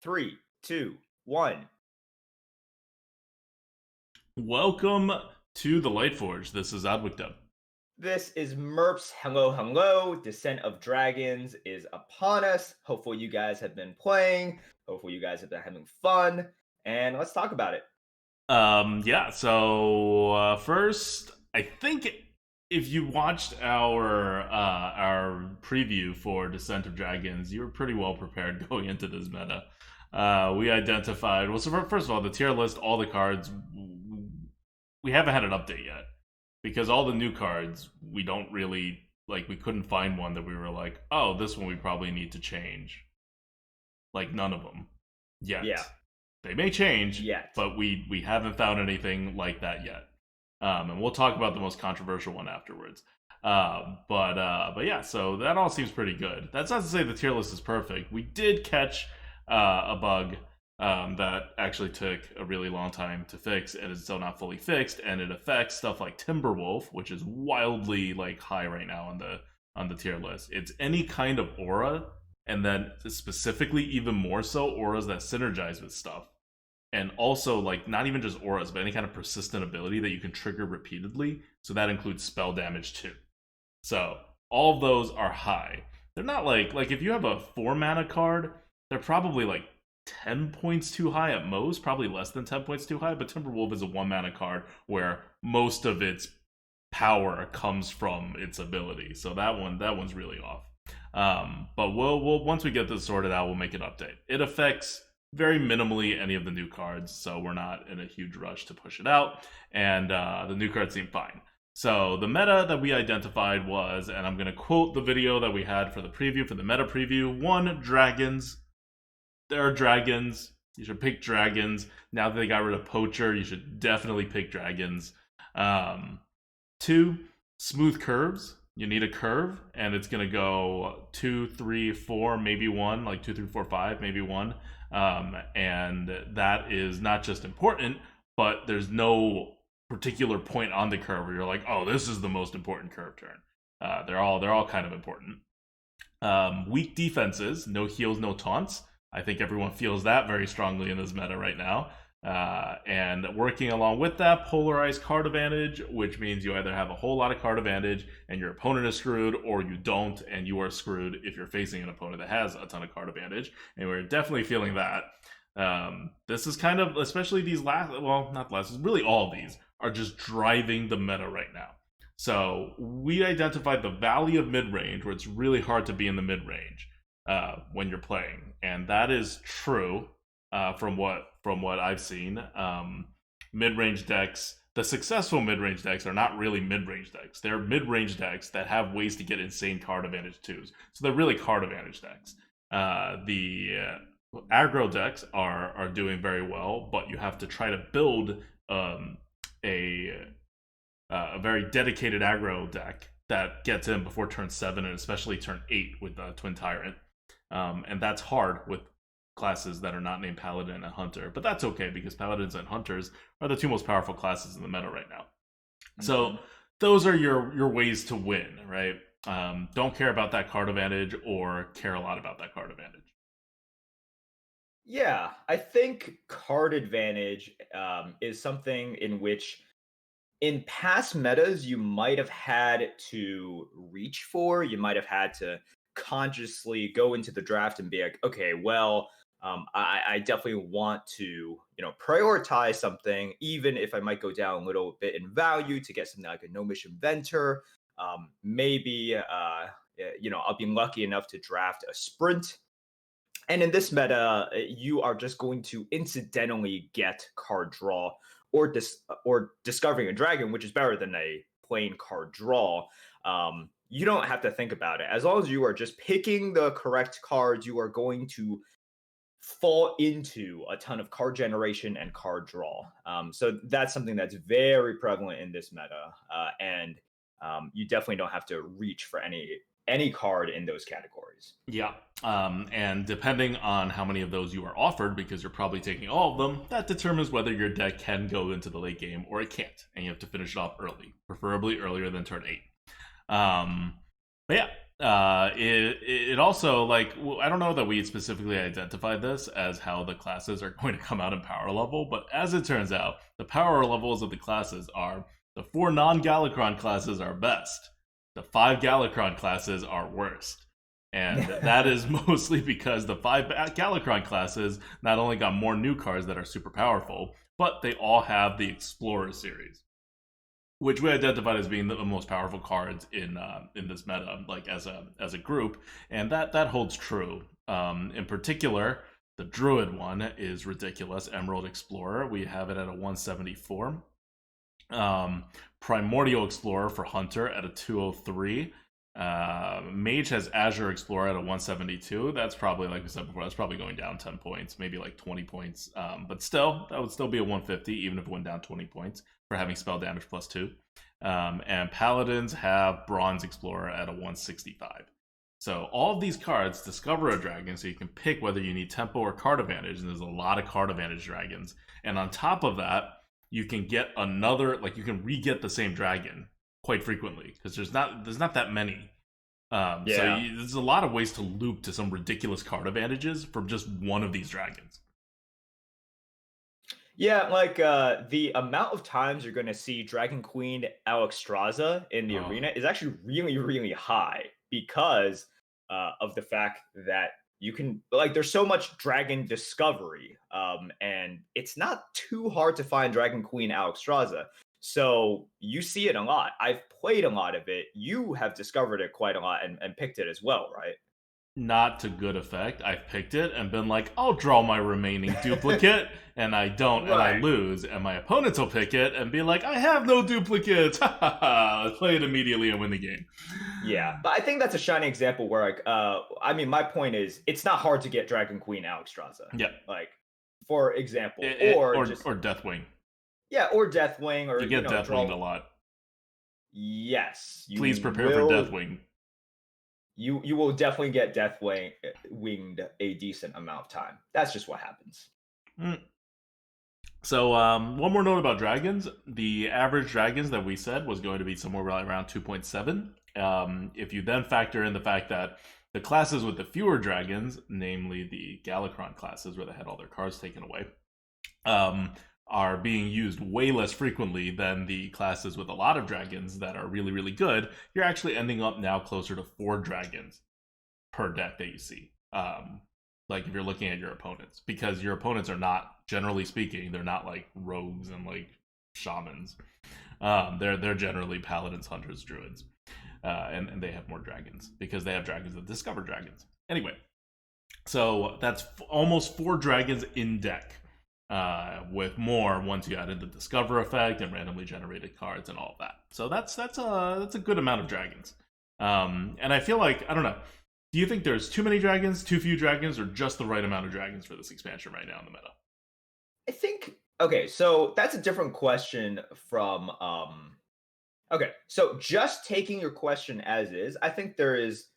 Three, two, one. Welcome to the Lightforge. This is Adwicdub. This is Merps. Hello, hello. Descent of Dragons is upon us. Hopefully, you guys have been playing. Hopefully, you guys have been having fun. And let's talk about it. First, I think if you watched our preview for Descent of Dragons, you were pretty well prepared going into this meta. We identified first of all, the tier list, all the cards. We haven't had an update yet because all the new cards we don't really like. We couldn't find one that we were like, oh, this one we probably need to change. Like none of them Yeah, yet. They may change, yet. but we haven't found anything like that yet. And we'll talk about the most controversial one afterwards. But yeah, so that all seems pretty good. That's not to say the tier list is perfect. We did catch a bug that actually took a really long time to fix, and is still not fully fixed, and it affects stuff like Timberwolf, which is wildly like high right now on the tier list. It's any kind of aura, and then specifically even more so auras that synergize with stuff, and also like not even just auras but any kind of persistent ability that you can trigger repeatedly, so that includes spell damage too. So all of those are high. They're not like if you have a 4 mana card, they're probably like 10 points too high at most, probably less than 10 points too high. But Timberwolf is a 1 mana card where most of its power comes from its ability, so that one's really off. But we'll once we get this sorted out, we'll make an update. It affects very minimally any of the new cards, so we're not in a huge rush to push it out. And the new cards seem fine. So the meta that we identified was, and I'm going to quote the video that we had for the preview, for the meta preview: one, dragons. There are dragons. You should pick dragons. Now that they got rid of Poacher, you should definitely pick dragons. Two, smooth curves. You need a curve, and it's gonna go 2, 3, 4, maybe one, like 2, 3, 4, 5, maybe one. And that is not just important, but there's no particular point on the curve where you're like, oh, this is the most important curve turn. They're all kind of important. Weak defenses, no heals, no taunts. I think everyone feels that very strongly in this meta right now. And working along with that, polarized card advantage, which means you either have a whole lot of card advantage and your opponent is screwed, or you don't and you are screwed if you're facing an opponent that has a ton of card advantage. And we're definitely feeling that. This is kind of, especially these last, well, not last, really all of these are just driving the meta right now. So we identified the valley of mid range, where it's really hard to be in the mid range when you're playing, and that is true from what I've seen. Mid range decks, the successful mid range decks are not really mid range decks. They're mid range decks that have ways to get insane card advantage too. So they're really card advantage decks. The aggro decks are doing very well, but you have to try to build a a very dedicated aggro deck that gets in before turn 7 and especially turn 8 with the Twin Tyrant. And that's hard with classes that are not named Paladin and Hunter. But that's okay because Paladins and Hunters are the two most powerful classes in the meta right now. So those are your ways to win, right? Don't care about that card advantage or care a lot about that card advantage. Yeah, I think card advantage is something in which in past metas you might have had to reach for. You might have had to consciously go into the draft and be like, okay, well, I definitely want to, prioritize something, even if I might go down a little bit in value to get something like a Gnomish Inventor. Maybe, I'll be lucky enough to draft a Sprint. And in this meta, you are just going to incidentally get card draw or discovering a dragon, which is better than a plain card draw. You don't have to think about it. As long as you are just picking the correct cards, you are going to fall into a ton of card generation and card draw. So that's something that's very prevalent in this meta, and you definitely don't have to reach for any card in those categories. Yeah. And depending on how many of those you are offered, because you're probably taking all of them, that determines whether your deck can go into the late game or it can't. And you have to finish it off early, preferably earlier than turn 8. But yeah, It also, like, I don't know that we specifically identified this as how the classes are going to come out in power level, but as it turns out, the power levels of the classes are: the 4 non-Galakron classes are best, the 5 Galakron classes are worst. And that is mostly because the 5 Galakron classes not only got more new cards that are super powerful, but they all have the Explorer series, which we identified as being the most powerful cards in this meta, like as a group, and that holds true. In particular, the Druid one is ridiculous. Emerald Explorer, we have it at a 174. Primordial Explorer for Hunter at a 203. Mage has Azure Explorer at a 172. That's probably, like we said before, that's probably going down 10 points, maybe like 20 points. But still, that would still be a 150, even if it went down 20 points for having spell damage +2. And Paladins have Bronze Explorer at a 165. So all of these cards discover a dragon, so you can pick whether you need tempo or card advantage, and there's a lot of card advantage dragons. And on top of that, you can get another, like, you can re-get the same dragon quite frequently, because there's not that many. So there's a lot of ways to loop to some ridiculous card advantages from just one of these dragons. Yeah, like the amount of times you're going to see Dragon Queen Alexstrasza in the arena is actually really, really high because of the fact that you can, like, there's so much dragon discovery, and it's not too hard to find Dragon Queen Alexstrasza. So you see it a lot. I've played a lot of it. You have discovered it quite a lot and picked it as well, right? Not to good effect. I've picked it and been like, I'll draw my remaining duplicate, and I don't, and I lose. And my opponents will pick it and be like, I have no duplicates. Let's play it immediately and win the game. Yeah, but I think that's a shining example where, like, I mean, my point is, it's not hard to get Dragon Queen Alexstrasza. Yeah. Like, for example, or Deathwing. Yeah, or Deathwing, or you get Deathwing a lot. Yes. Please prepare for Deathwing. You will definitely get winged a decent amount of time. That's just what happens. So one more note about dragons. The average dragons that we said was going to be somewhere around 2.7. If you then factor in the fact that the classes with the fewer dragons, namely the Galakron classes where they had all their cards taken away, are being used way less frequently than the classes with a lot of dragons that are really, really good, you're actually ending up now closer to 4 dragons per deck that you see. Like, if you're looking at your opponents, because your opponents are not, generally speaking, they're not like rogues and like shamans. They're generally paladins, hunters, druids, and they have more dragons because they have dragons that discover dragons. Anyway, so that's almost 4 dragons in deck. With more once you add in the discover effect and randomly generated cards and all of that. So that's a good amount of dragons. And I feel like, I don't know, do you think there's too many dragons, too few dragons, or just the right amount of dragons for this expansion right now in the meta? I think, okay, so that's a different question from okay, so just taking your question as is, I think there is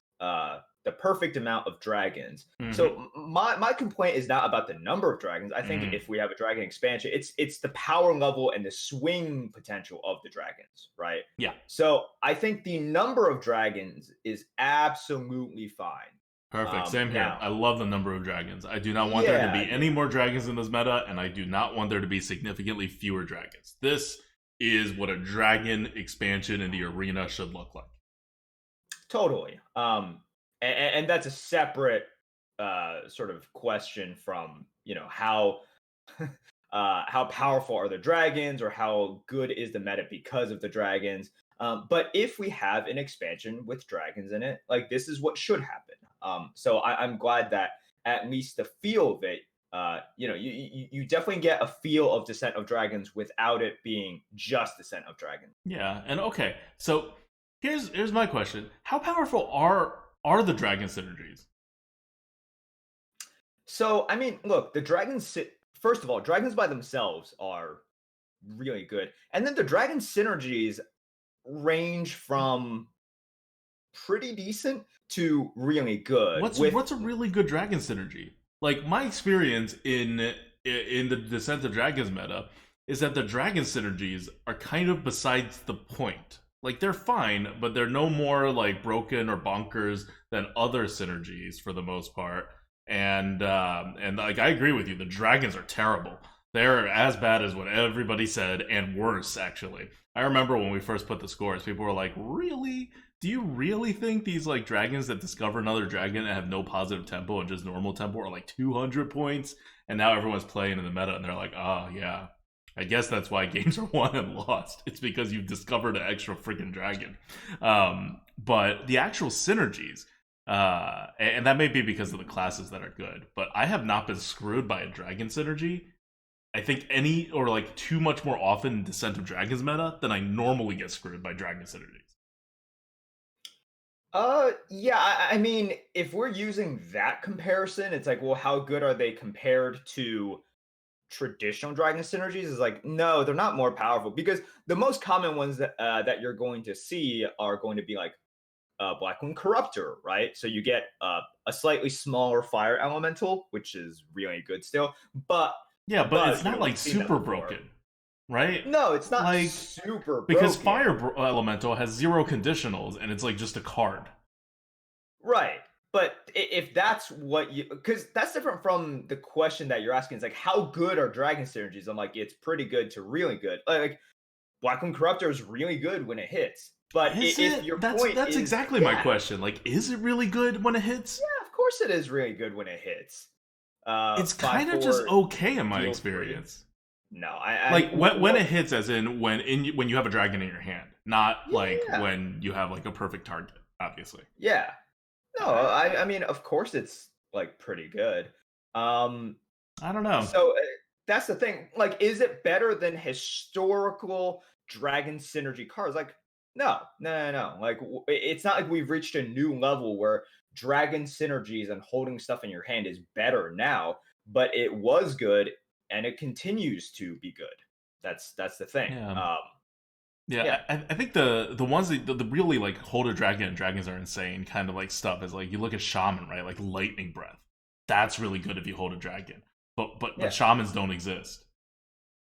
the perfect amount of dragons. Mm-hmm. So my complaint is not about the number of dragons. I think if we have a dragon expansion, it's the power level and the swing potential of the dragons, right? Yeah. So I think the number of dragons is absolutely fine. Perfect. Same here. I love the number of dragons. I do not want there to be any more dragons in this meta, and I do not want there to be significantly fewer dragons. This is what a dragon expansion in the arena should look like. Totally. And that's a separate sort of question from, how powerful are the dragons or how good is the meta because of the dragons. But if we have an expansion with dragons in it, like, this is what should happen. So I'm glad that at least the feel of it, you definitely get a feel of Descent of Dragons without it being just Descent of Dragons. Yeah, and okay, so here's my question: how powerful are the Dragon Synergies? So, I mean, look, first of all, dragons by themselves are really good. And then the Dragon Synergies range from pretty decent to really good. What's a really good Dragon Synergy? Like, my experience in the Descent of Dragons meta is that the Dragon Synergies are kind of besides the point. Like they're fine, but they're no more like broken or bonkers than other synergies for the most part. And like I agree with you, the dragons are terrible. They're as bad as what everybody said, and worse actually. I remember when we first put the scores, people were like, "Really? Do you really think these like dragons that discover another dragon and have no positive tempo and just normal tempo are like 200 points?" And now everyone's playing in the meta, and they're like, "Oh yeah, I guess that's why games are won and lost. It's because you've discovered an extra freaking dragon." But the actual synergies, and that may be because of the classes that are good, but I have not been screwed by a dragon synergy. I think any or like too much more often in Descent of Dragons meta than I normally get screwed by dragon synergies. Yeah, I mean, if we're using that comparison, it's like, well, how good are they compared to traditional dragon synergies? Is like, no, they're not more powerful because the most common ones that you're going to see are going to be like Blackwing Corruptor, right? So you get a slightly smaller fire elemental, which is really good still, but Yeah, but it's not we've like seen that super before. broken, right? No, it's not Like super because broken. Fire Elemental has zero conditionals and it's like just a card. Right. But if that's what you, because that's different from the question that you're asking. It's like, how good are dragon synergies? I'm like, it's pretty good to really good. Like, Blackwing Corruptor is really good when it hits. But Is if it? your That's point that's is, exactly my yeah, question. Like, is it really good when it hits? yeah, of course it is really good when it hits. It's Five kind of just four okay in my deal three. experience. No, Like when well, it hits, as in when you have a dragon in your hand, not yeah, like yeah, when you have like a perfect target. Obviously, yeah. No, I I mean, of course it's like pretty good. Um, I don't know. So that's the thing. Like, is it better than historical Dragon Synergy cards? Like, no, no, no, no. Like, it's not like we've reached a new level where Dragon Synergies and holding stuff in your hand is better now, but it was good and it continues to be good. That's the thing. Yeah. Yeah, Yeah, I think the ones that the really like hold a dragon and dragons are insane kind of like stuff is like you look at shaman, right? Like lightning breath. That's really good if you hold a dragon. But yeah. shamans don't exist.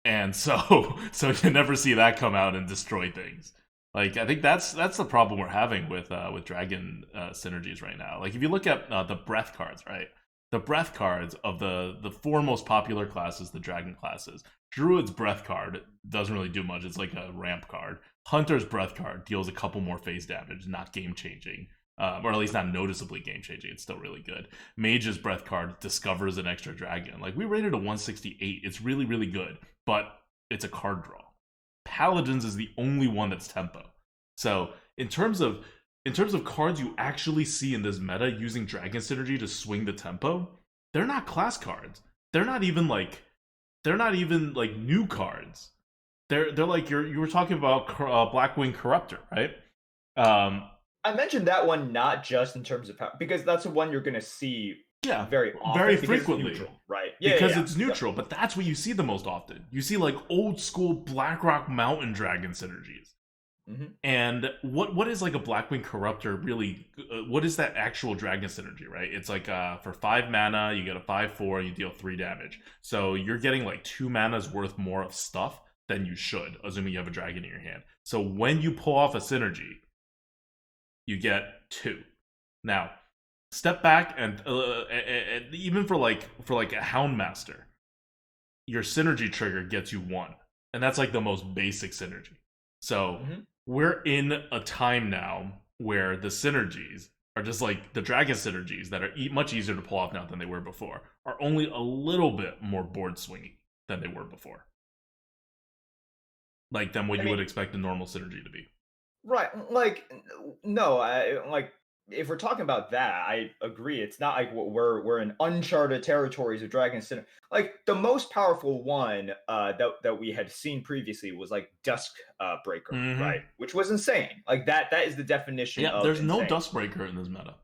And so so you never see that come out and destroy things. Like I think that's the problem we're having with dragon synergies right now. Like if you look at the breath cards, right? The breath cards of the four most popular classes, the dragon classes. Druid's breath card doesn't really do much. It's like a ramp card. Hunter's breath card deals a couple more phase damage, not game changing. Or at least not noticeably game changing. It's still really good. Mage's breath card discovers an extra dragon. Like we rated a 168. It's really really good, but it's a card draw. Paladins is the only one that's tempo. So in terms of cards you actually see in this meta using dragon synergy to swing the tempo, they're not class cards. They're not even like new cards. They're like you were talking about Blackwing Corruptor, right? Um, I mentioned that one not just in terms of how, because that's the one you're going to see yeah, very very often because it's frequently neutral, right? Yeah, yeah, because yeah. it's neutral. But that's what you see the most often. You see like old school Blackrock Mountain Dragon synergies. Mhm. And what is like a Blackwing Corruptor really? What is that actual dragon synergy? Right? It's like for 5 mana you get a 5/4 and you deal 3 damage. So you're getting like 2 mana's worth more of stuff than you should, assuming you have a dragon in your hand. So when you pull off a synergy, you get 2. Now step back and even for like a Houndmaster, your synergy trigger gets you 1, and that's like the most basic synergy. So Mhm. we're in a time now where the synergies are just like the dragon synergies that are much easier to pull off now than they were before, are only a little bit more board swingy than they were before, like than what I you would mean, expect a normal synergy to be. right, like, no, I like, if we're talking about that, I agree. It's not like we're in uncharted territories of Dragon Center. Like, the most powerful one, that we had seen previously was, like, Dusk, Breaker, Mm-hmm. right? Which was insane. Like, that is the definition Yeah, of there's no insane. Dustbreaker in this meta.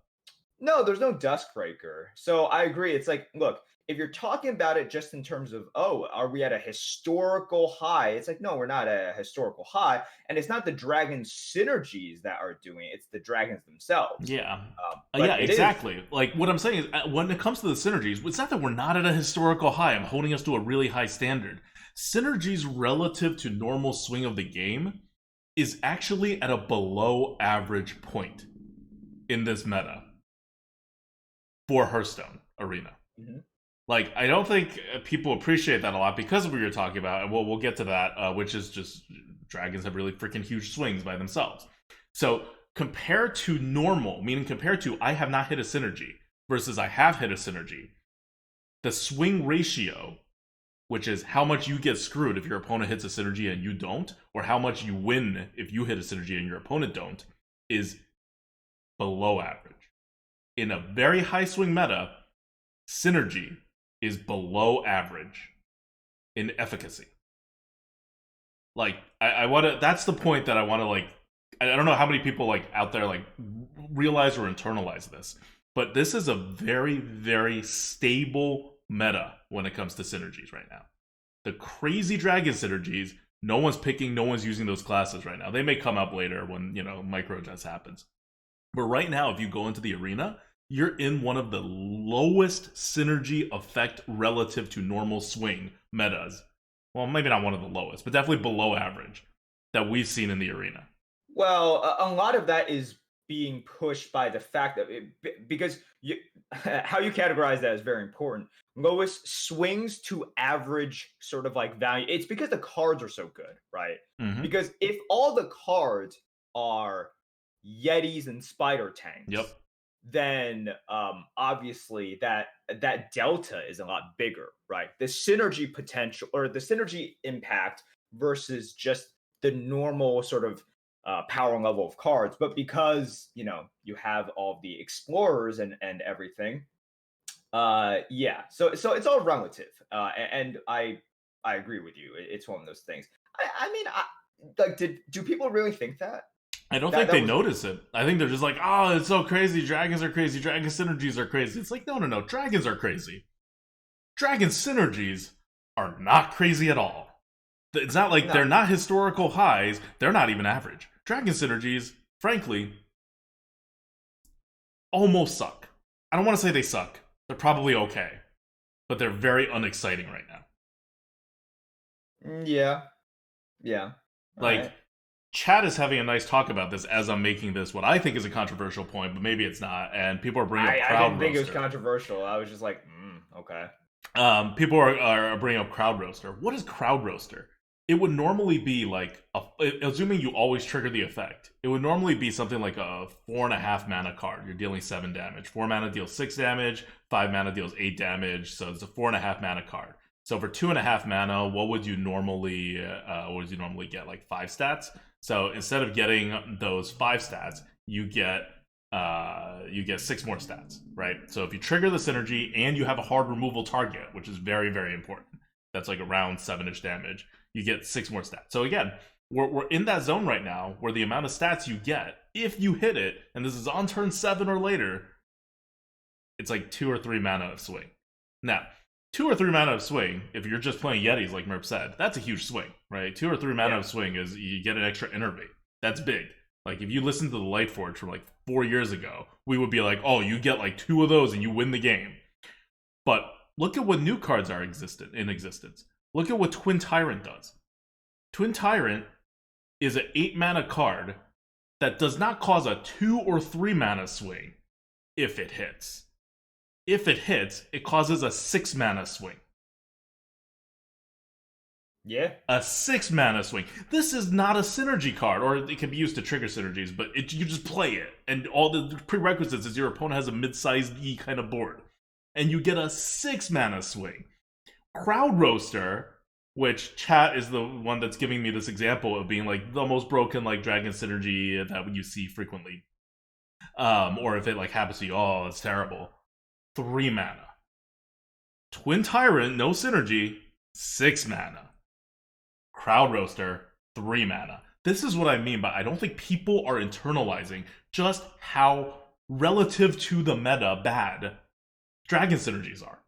No, there's no Duskbreaker. So I agree. It's like, look, if you're talking about it just in terms of, oh, are we at a historical high? It's like, no, we're not at a historical high. And it's not the dragon synergies that are doing it, it's the dragons themselves. Yeah. But Yeah, it is, exactly. Like what I'm saying is, when it comes to the synergies, it's not that we're not at a historical high. I'm holding us to a really high standard. Synergies relative to normal swing of the game is actually at a below average point in this meta for Hearthstone Arena. Mhm. Like, I don't think people appreciate that a lot because of what you're talking about, and we'll get to that, which is just dragons have really freaking huge swings by themselves. So compared to normal, meaning compared to I have not hit a synergy versus I have hit a synergy, the swing ratio, which is how much you get screwed if your opponent hits a synergy and you don't, or how much you win if you hit a synergy and your opponent don't, is below average. In a very high swing meta, synergy is below average in efficacy. Like, I want to. That's the point that I want to like. I don't know how many people like out there like realize or internalize this, but this is a very, very stable meta when it comes to synergies right now. The crazy dragon synergies, no one's picking, no one's using those classes right now. They may come up later when micro just happens. But right now, if you go into the arena, you're in one of the lowest synergy effect relative to normal swing metas. Well, maybe not one of the lowest, but definitely below average that we've seen in the arena. Well, a lot of that is being pushed by the fact that because how you categorize that is very important. Lowest swings to average sort of like value. It's because the cards are so good, right? Mm-hmm. Because if all the cards are Yetis and Spider Yep. Tanks, then obviously that delta is a lot bigger, right? The synergy potential or the synergy impact versus just the normal sort of power level of cards, but because you have all the explorers and everything, yeah. So it's all relative, and I agree with you. It's one of those things. I mean, like, do people really think that I don't that think that they was notice it. I think they're just like, oh, it's so crazy. Dragons are crazy. Dragon synergies are crazy. It's like, no. Dragons are crazy. Dragon synergies are not crazy at all. It's not like no, they're not historical highs. They're not even average. Dragon synergies, frankly, almost suck. I don't want to say they suck. They're probably okay. But they're very unexciting right now. yeah, yeah. All Like, right. Chad is having a nice talk about this as I'm making this what I think is a controversial point, but maybe it's not. And people are bringing up I crowd didn't think it was roaster. controversial. I was just like, okay. People are bringing up crowd roaster. What is crowd roaster? It would normally be like, assuming you always trigger the effect, it would normally be something like a 4.5 mana card. You're dealing 7 damage. 4 mana deals 6 damage. 5 mana deals 8 damage. So it's a 4.5 mana card. So for 2.5 mana, what would you normally get? Like 5 stats. So instead of getting those 5 stats, you get 6 more stats, right? So if you trigger the synergy and you have a hard removal target, which is very, very important, that's like around 7-ish damage, you get 6 more stats. So again, we're in that zone right now where the amount of stats you get, if you hit it, and this is on turn 7 or later, it's like 2 or 3 mana of swing. Now, 2 or 3 mana of swing, if you're just playing Yetis, like Merp said, that's a huge swing, right? 2 or 3 mana Yeah. of swing is you get an extra innervate. That's big. Like, if you listen to the Lightforge from like 4 years ago, we would be like, oh, you get like 2 of those and you win the game. But look at what new cards are in existence. Look at what Twin Tyrant does. Twin Tyrant is an 8 mana card that does not cause a 2 or 3 mana swing if it hits. If it hits, it causes a 6 mana swing. Yeah. A 6 mana swing. This is not a synergy card, or it can be used to trigger synergies, but you just play it. And all the prerequisites is your opponent has a mid-sized E kind of board. And you get a 6 mana swing. Crowd Roaster, which chat is the one that's giving me this example of being like the most broken like dragon synergy that you see frequently. Or if it like happens to you, oh, it's terrible. 3 mana. Twin Tyrant, no synergy, 6 mana. Crowd Roaster, 3 mana. This is what I mean by I don't think people are internalizing just how relative to the meta bad dragon synergies are.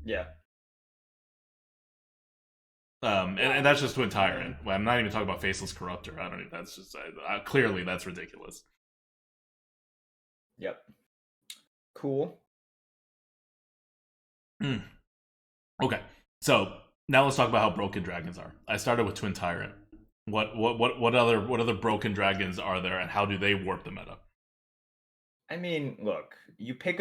Yeah. And that's just Twin Tyrant. Well, I'm not even talking about Faceless Corruptor. I don't know. That's just clearly that's ridiculous. Yep. Cool. Okay, so now let's talk about how broken dragons are. I started with Twin Tyrant. What other broken dragons are there, and how do they warp the meta? I mean, look, you pick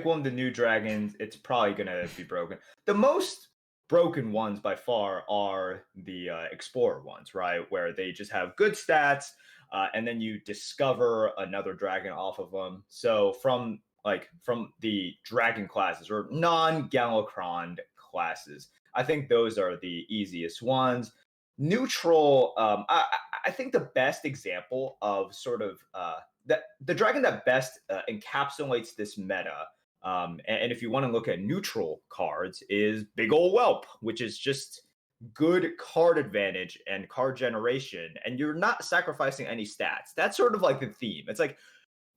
one of the new dragons, it's probably gonna be broken. The most broken ones by far are the explorer ones, right? Where they just have good stats, and then you discover another dragon off of them. So from the dragon classes or non-Galakrond classes, I think those are the easiest ones. Neutral, I think the best example of sort of the dragon that best encapsulates this meta, and if you want to look at neutral cards, is Big Ol' Whelp, which is just good card advantage and card generation, and you're not sacrificing any stats. That's sort of like the theme. It's like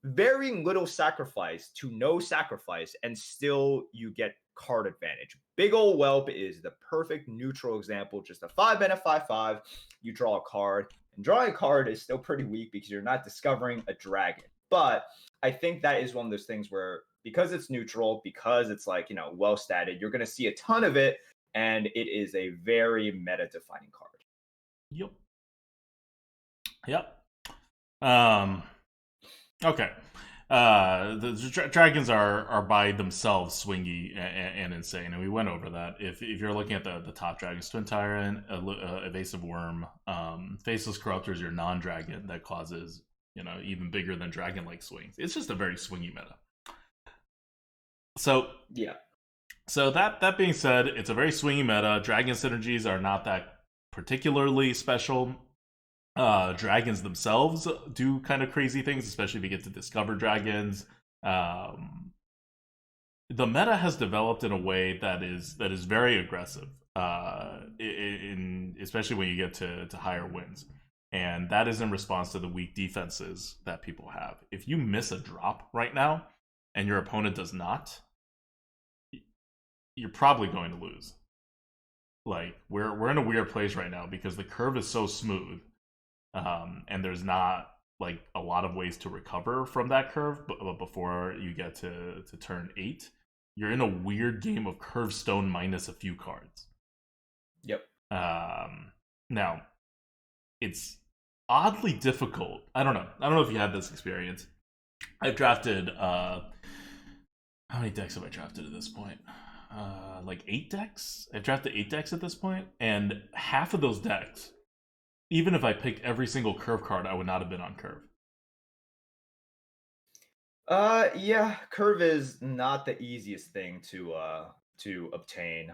very little sacrifice to no sacrifice, and still you get card advantage. Big Ol' Whelp is the perfect neutral example. Just a 5 mana 5/5. You draw a card, and drawing a card is still pretty weak because you're not discovering a dragon. But I think that is one of those things where, because it's neutral, because it's like, well statted, you're going to see a ton of it, and it is a very meta defining card. Yep. Yep. Um. Okay. The dragons are by themselves swingy and insane, and we went over that. If you're looking at the top dragons, Twin Tyrant, Evasive Worm, Faceless Corruptor is your non-dragon that causes even bigger than dragon-like swings. It's just a very swingy meta. So Yeah. So that being said, it's a very swingy meta. Dragon synergies are not that particularly special. Dragons themselves do kind of crazy things, especially if you get to discover dragons. The meta has developed in a way that is very aggressive, especially when you get to higher wins, and that is in response to the weak defenses that people have. If you miss a drop right now, and your opponent does not, you're probably going to lose. Like we're in a weird place right now because the curve is so smooth, and there's not like a lot of ways to recover from that curve. But before you get to turn 8, you're in a weird game of curve stone minus a few cards. Yep. Now it's oddly difficult. I don't know if you had this experience. I've drafted how many decks have I drafted at this point? Like 8 decks. I've drafted 8 decks at this point, and half of those decks, even if I picked every single curve card, I would not have been on curve. Yeah, curve is not the easiest thing to obtain.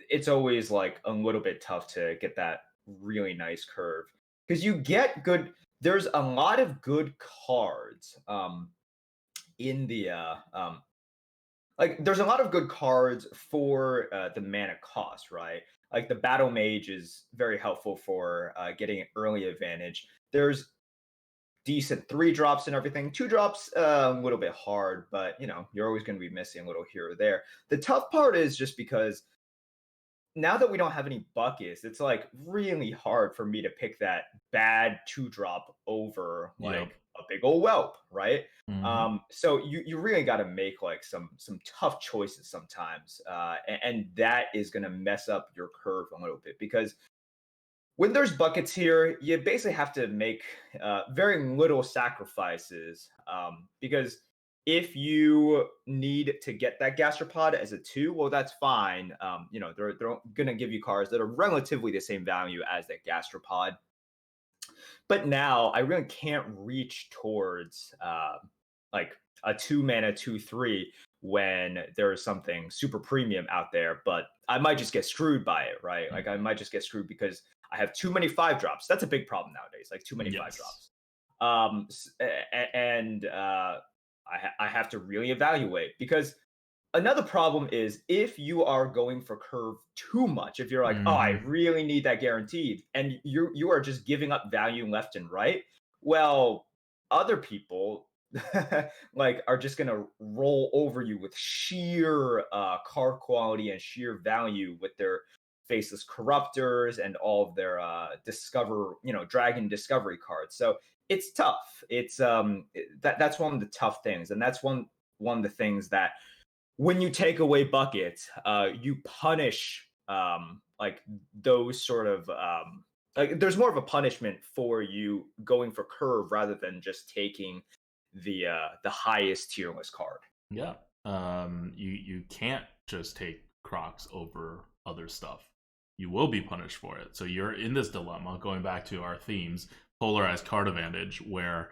It's always like a little bit tough to get that really nice curve because you get good. There's a lot of good cards in the like there's a lot of good cards for the mana cost, right? Like the battle mage is very helpful for getting an early advantage. There's decent 3 drops and everything. 2 drops, a little bit hard, but you're always going to be missing a little here or there. The tough part is just because now that we don't have any buckets, it's like really hard for me to pick that bad 2 drop over like Yep. a Big Ol' Whelp, right? Mm-hmm. So you really got to make like some tough choices sometimes, and that is going to mess up your curve a little bit because when there's buckets here, you basically have to make very little sacrifices, because if you need to get that gastropod as a 2, well, that's fine. They're going to give you cards that are relatively the same value as that gastropod. But now I really can't reach towards like a 2 mana 2/3 when there is something super premium out there. But I might just get screwed by it, right? Like I might just get screwed because I have too many 5 drops. That's a big problem nowadays. Like too many 5 drops. Yes. And I have to really evaluate because another problem is if you are going for curve too much, if you're like, oh, I Mm-hmm. really need that guaranteed, and you are just giving up value left and right, well, other people like are just gonna roll over you with sheer card quality and sheer value with their faceless corruptors and all of their dragon discovery cards. So it's tough. It's that's one of the tough things, and that's one of the things that when you take away buckets, you punish like those sort of like there's more of a punishment for you going for curve rather than just taking the highest tier list card. Yeah. You can't just take Crocs over other stuff. You will be punished for it. So you're in this dilemma, going back to our themes, polarized card advantage, where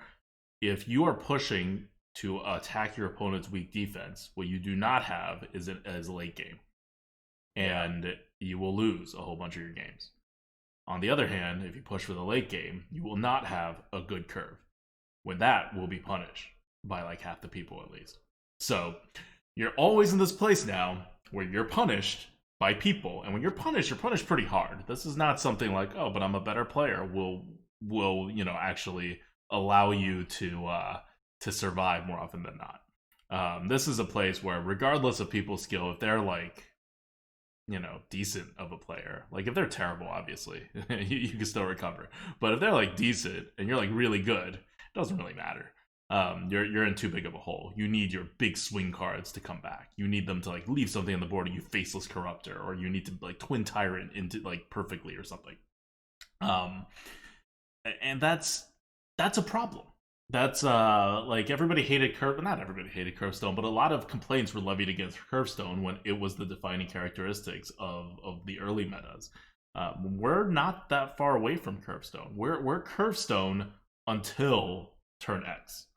if you are pushing to attack your opponent's weak defense, what you do not have is a late game. And you will lose a whole bunch of your games. On the other hand, if you push for the late game, you will not have a good curve. When that will be punished by like half the people at least. So you're always in this place now where you're punished by people, and when you're punished pretty hard. This is not something like, oh, but I'm a better player. Will actually allow you to survive more often than not. This is a place where, regardless of people's skill, if they're like decent of a player, like if they're terrible, obviously you can still recover. But if they're like decent and you're like really good, it doesn't really matter. You're in too big of a hole. You need your big swing cards to come back. You need them to like leave something on the board, and you Faceless Corruptor, or you need to like Twin Tyrant into like perfectly or something. And that's a problem. That's like everybody hated not everybody hated Curvestone, but a lot of complaints were levied against Curvestone when it was the defining characteristics of the early metas. We're not that far away from Curvestone. We're Curvestone until turn X.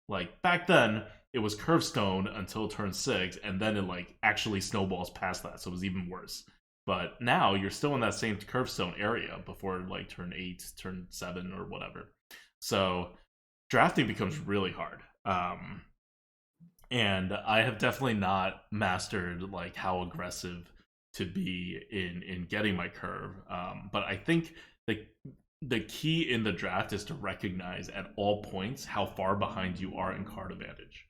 Like back then, it was Curvestone until turn 6, and then it like actually snowballs past that, so it was even worse. But now you're still in that same Curvestone area before like turn 8, turn 7, or whatever. So drafting becomes really hard. And I have definitely not mastered like how aggressive to be in getting my curve. But I think the key in the draft is to recognize at all points how far behind you are in card advantage.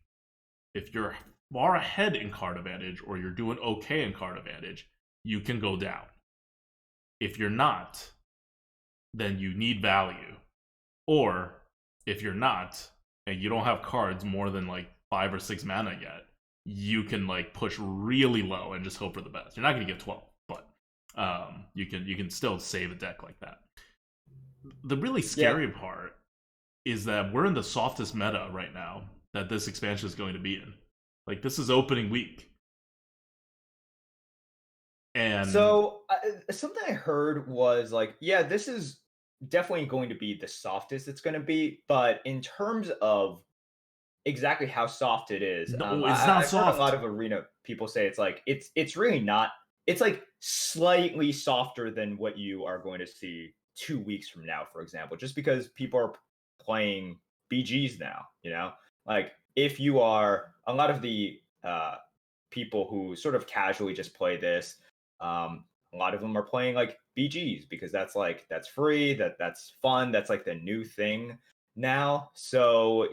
If you're far ahead in card advantage, or you're doing okay in card advantage, you can go down. If you're not, then you need value. Or if you're not, and you don't have cards more than like 5 or 6 mana yet, you can like push really low and just hope for the best. You're not going to get 12, but you can still save a deck like that. The really scary part is that we're in the softest meta right now that this expansion is going to be in. Like, this is opening week. And so something I heard was like, yeah, this is definitely going to be the softest it's going to be, but in terms of exactly how soft it is, no, it's not I've soft. heard a lot of arena people say it's like it's really not. It's like slightly softer than what you are going to see 2 weeks from now, for example, just because people are playing BGs now. Like if you are a lot of the people who sort of casually just play this, a lot of them are playing like BGs because that's free, that's fun, that's like the new thing now. So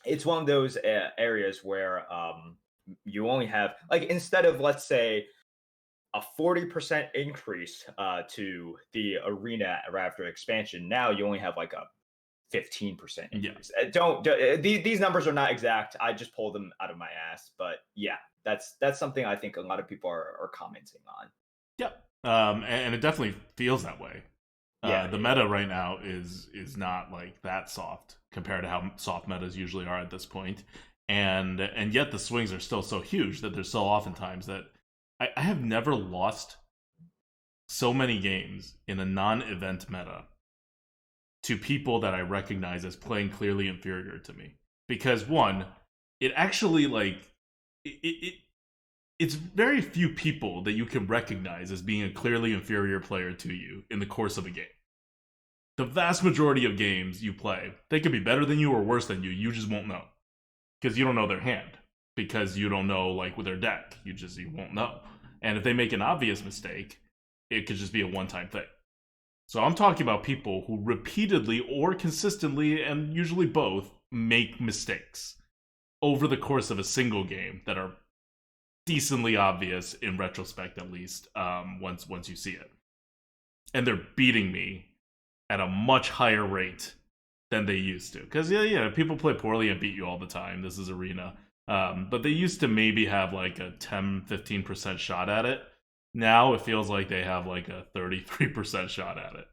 it's one of those areas where you only have, like, instead of, let's say, a 40% increase to the arena after expansion, now you only have like a 15% increase. These numbers are not exact. I just pulled them out of my ass, but yeah, that's something I think a lot of people are commenting on. Yep. And it definitely feels that way. The meta right now is not like that soft compared to how soft metas usually are at this point. And yet the swings are still so huge that there's so oftentimes that I have never lost so many games in a non-event meta to people that I recognize as playing clearly inferior to me. Because one, it actually like it's very few people that you can recognize as being a clearly inferior player to you in the course of a game. The vast majority of games you play, they could be better than you or worse than you. You just won't know because you don't know their hand, because you don't know like with their deck. You won't know. And if they make an obvious mistake, it could just be a one-time thing. So I'm talking about people who repeatedly or consistently, and usually both, make mistakes over the course of a single game that are decently obvious in retrospect, at least, once you see it. And they're beating me at a much higher rate than they used to. Because, people play poorly and beat you all the time. This is Arena. But they used to maybe have like a 10-15% shot at it. Now it feels like they have like a 33% shot at it.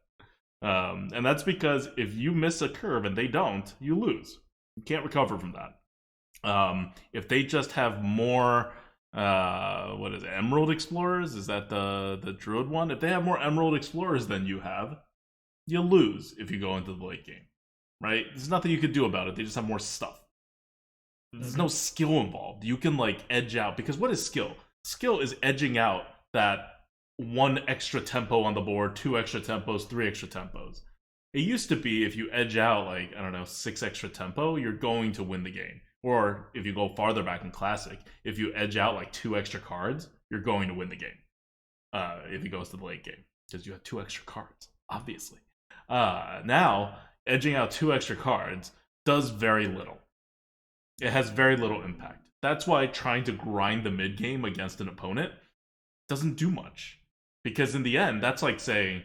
And that's because if you miss a curve and they don't, you lose. You can't recover from that. If they just have more, what is it, Emerald Explorers? Is that the Druid one? If they have more Emerald Explorers than you have, you lose if you go into the late game, right? There's nothing you can do about it. They just have more stuff. There's no skill involved. You can like edge out, because what is skill? Skill is edging out that one extra tempo on the board, two extra tempos, three extra tempos. It used to be if you edge out like, I don't know, six extra tempo, you're going to win the game. Or if you go farther back in Classic, if you edge out like two extra cards, you're going to win the game. If it goes to the late game, because you have two extra cards, obviously. Now, edging out two extra cards does very little. It has very little impact. That's why trying to grind the mid game against an opponent doesn't do much. Because in the end, that's like saying,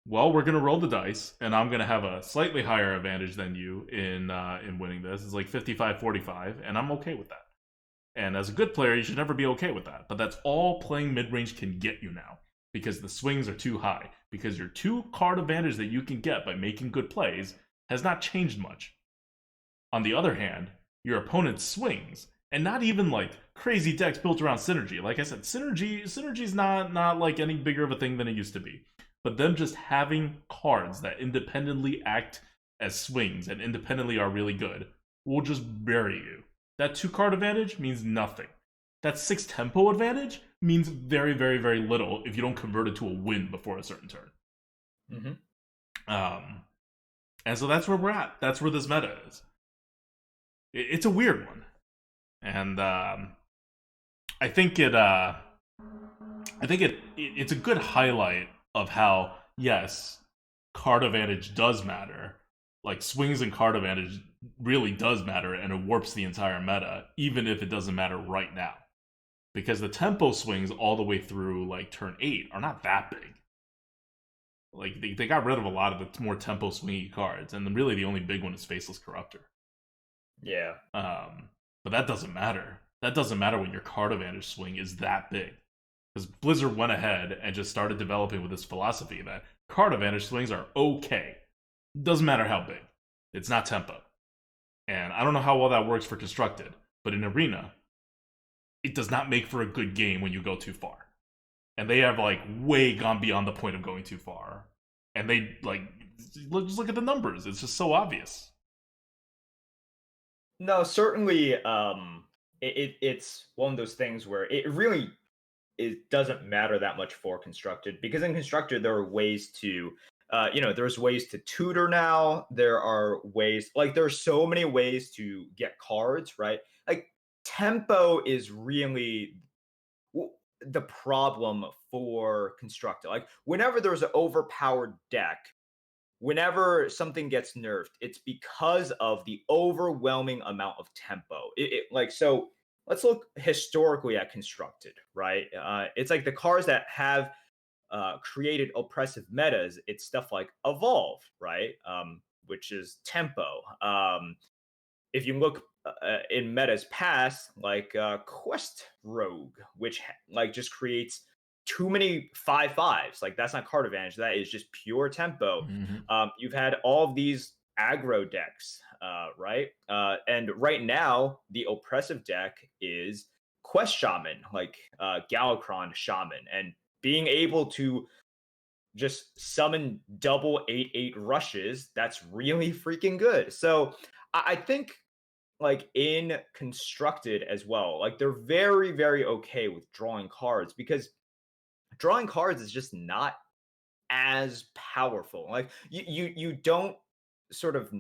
well, we're gonna roll the dice, and I'm gonna have a slightly higher advantage than you in winning this. It's like 55-45, and I'm okay with that. And as a good player, you should never be okay with that. But that's all playing mid range can get you now, because the swings are too high. Because your two card advantage that you can get by making good plays has not changed much. On the other hand, your opponent's swings, and not even like crazy decks built around synergy. Like I said, synergy's not like any bigger of a thing than it used to be. But them just having cards that independently act as swings and independently are really good will just bury you. That two card advantage means nothing. That six tempo advantage means very, very, very little if you don't convert it to a win before a certain turn. And so that's where we're at. That's where this meta is. It's a weird one, and I think it's a good highlight of how, yes, card advantage does matter. Like, swings and card advantage really does matter, and it warps the entire meta, even if it doesn't matter right now. Because the tempo swings all the way through, like, turn 8 are not that big. Like, they got rid of a lot of the more tempo swingy cards, and then really the only big one is Faceless Corruptor. Yeah. But that doesn't matter. That doesn't matter when your card advantage swing is that big. Because Blizzard went ahead and just started developing with this philosophy that card advantage swings are okay. Doesn't matter how big. It's not tempo. And I don't know how well that works for Constructed, but in Arena, it does not make for a good game when you go too far. And they have, like, way gone beyond the point of going too far. And they, like, just look at the numbers. It's just so obvious. No, certainly, it's one of those things where it doesn't matter that much for Constructed, because in Constructed there are ways to, there's ways to tutor now. There are ways, like, there's so many ways to get cards, right? Like, tempo is really the problem for Constructed. Like, whenever there's an overpowered deck, whenever something gets nerfed, it's because of the overwhelming amount of tempo. So let's look historically at Constructed, right? It's like the cards that have created oppressive metas. It's stuff like Evolve, right? Which is tempo. If you look in metas past, like Quest Rogue, which like just creates too many 5/5s. Like, that's not card advantage. That is just pure tempo. You've had all of these aggro decks, right? And right now, the oppressive deck is Quest Shaman, like Galakron Shaman, and being able to just summon double 8/8 rushes, that's really freaking good. So I think, like, in Constructed as well, like, they're very, very okay with drawing cards, because drawing cards is just not as powerful. Like, you don't sort of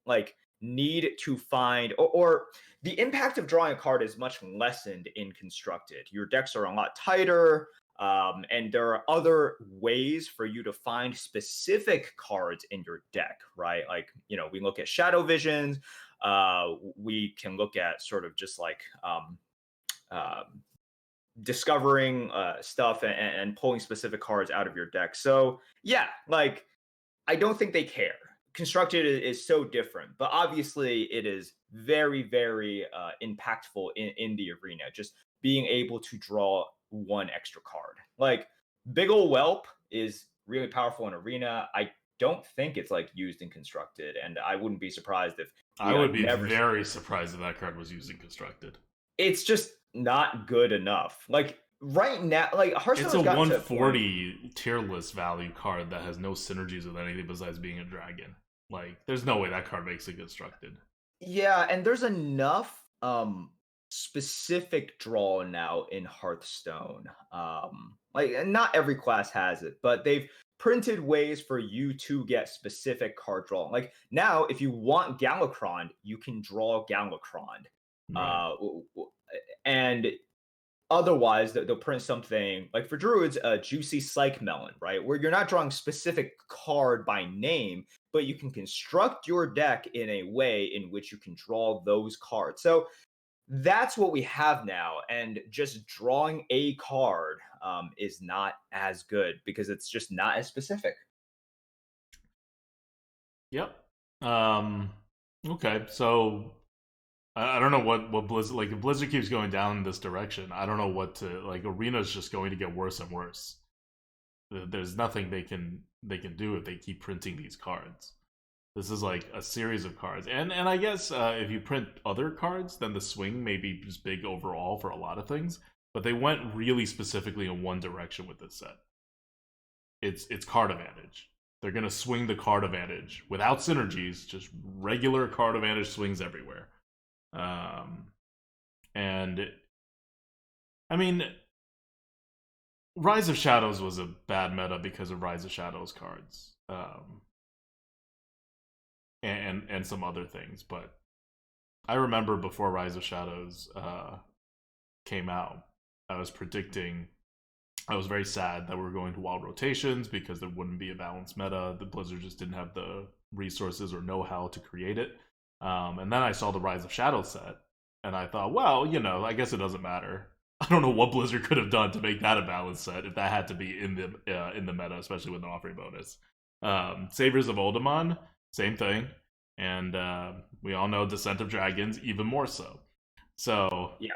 like need to find, or the impact of drawing a card is much lessened in Constructed. Your decks are a lot tighter, and there are other ways for you to find specific cards in your deck, right? Like, we look at Shadow Visions. We can look at sort of just like uh, discovering stuff, and pulling specific cards out of your deck. So yeah, like, I don't think they care. Constructed is so different, but obviously it is very, very impactful in the arena. Just being able to draw one extra card. Like, Big ol' Whelp is really powerful in Arena. I don't think it's like used in Constructed, and I wouldn't be surprised if I we would like be never see very it. surprised if that card was used in constructed. It's just not good enough. Like right now, like Hearthstone It's a has gotten to a point. 140 tier list value card that has no synergies with anything besides being a dragon. Like, there's no way that card makes it constructed. Yeah, and there's enough specific draw now in Hearthstone. Like and not every class has it, but they've printed ways for you to get specific card draw. Like now, if you want Galakrond, you can draw Galakrond. Right. And otherwise, they'll print something like for Druids, a juicy Psych Melon, right? Where you're not drawing specific card by name, but you can construct your deck in a way in which you can draw those cards. So that's what we have now. And just drawing a card is not as good because it's just not as specific. Yep. Um. Okay. So I don't know what Blizzard, like, if Blizzard keeps going down in this direction. I don't know what to, like. Arena's just going to get worse and worse. There's nothing they can do if they keep printing these cards. This is like a series of cards, and I guess if you print other cards, then the swing may be just big overall for a lot of things. But they went really specifically in one direction with this set. It's card advantage. They're gonna swing the card advantage without synergies, just regular card advantage swings everywhere. Um, and I mean, Rise of Shadows was a bad meta because of Rise of Shadows cards, and some other things. But I remember before Rise of Shadows came out, I was predicting. I was very sad that we were going to wild rotations because there wouldn't be a balanced meta. The Blizzard just didn't have the resources or know-how to create it. And then I saw the Rise of Shadows set, and I thought, well, I guess it doesn't matter. I don't know what Blizzard could have done to make that a balanced set if that had to be in the meta, especially with an offering bonus. Saviors of Oldemon, same thing, and we all know Descent of Dragons even more so. So Yeah.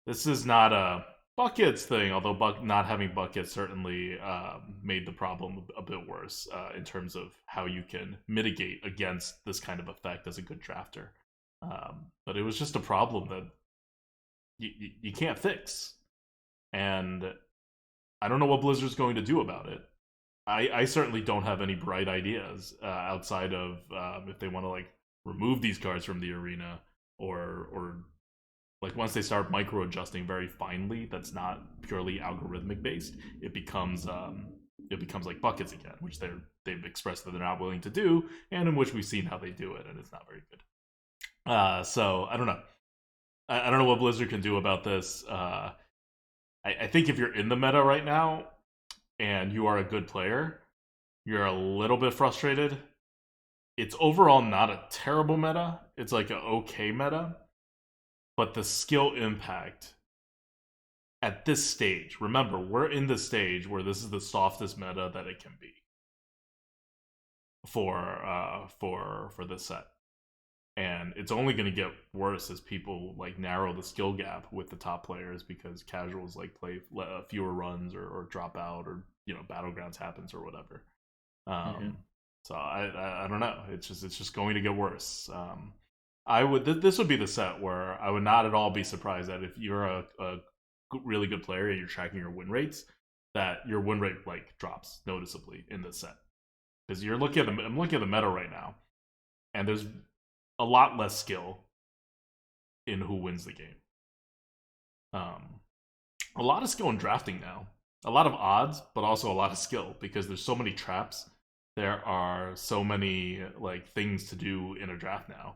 this is not a buckets thing, although not having buckets certainly made the problem a bit worse in terms of how you can mitigate against this kind of effect as a good drafter. But it was just a problem that you can't fix. And I don't know what Blizzard's going to do about it. I certainly don't have any bright ideas outside of if they want to like remove these cards from the arena or like once they start micro adjusting very finely, that's not purely algorithmic based. It becomes like buckets again, which they've expressed that they're not willing to do, and in which we've seen how they do it, and it's not very good. So I don't know. I don't know what Blizzard can do about this. I think if you're in the meta right now and you are a good player, you're a little bit frustrated. It's overall not a terrible meta. It's like an okay meta. But the skill impact at this stage, remember, we're in the stage where this is the softest meta that it can be for this set. And it's only going to get worse as people like narrow the skill gap with the top players because casuals like play fewer runs or drop out or battlegrounds happens or whatever. Mm-hmm. So I don't know. It's just going to get worse. This would be the set where I would not at all be surprised that if you're a really good player and you're tracking your win rates, that your win rate like drops noticeably in this set because I'm looking at the meta right now, and there's a lot less skill in who wins the game. A lot of skill in drafting now, a lot of odds, but also a lot of skill because there's so many traps. There are so many like things to do in a draft now.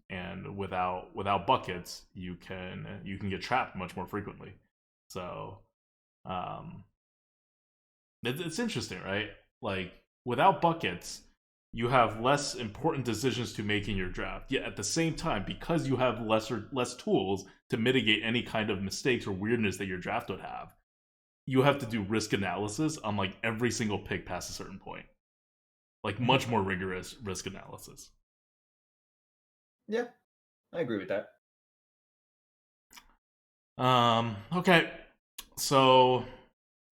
And without buckets, you can get trapped much more frequently. So, it's interesting, right? Like without buckets, you have less important decisions to make in your draft. Yet at the same time, because you have less tools to mitigate any kind of mistakes or weirdness that your draft would have, you have to do risk analysis on like every single pick past a certain point. Like much more rigorous risk analysis. Yeah, I agree with that. Okay. So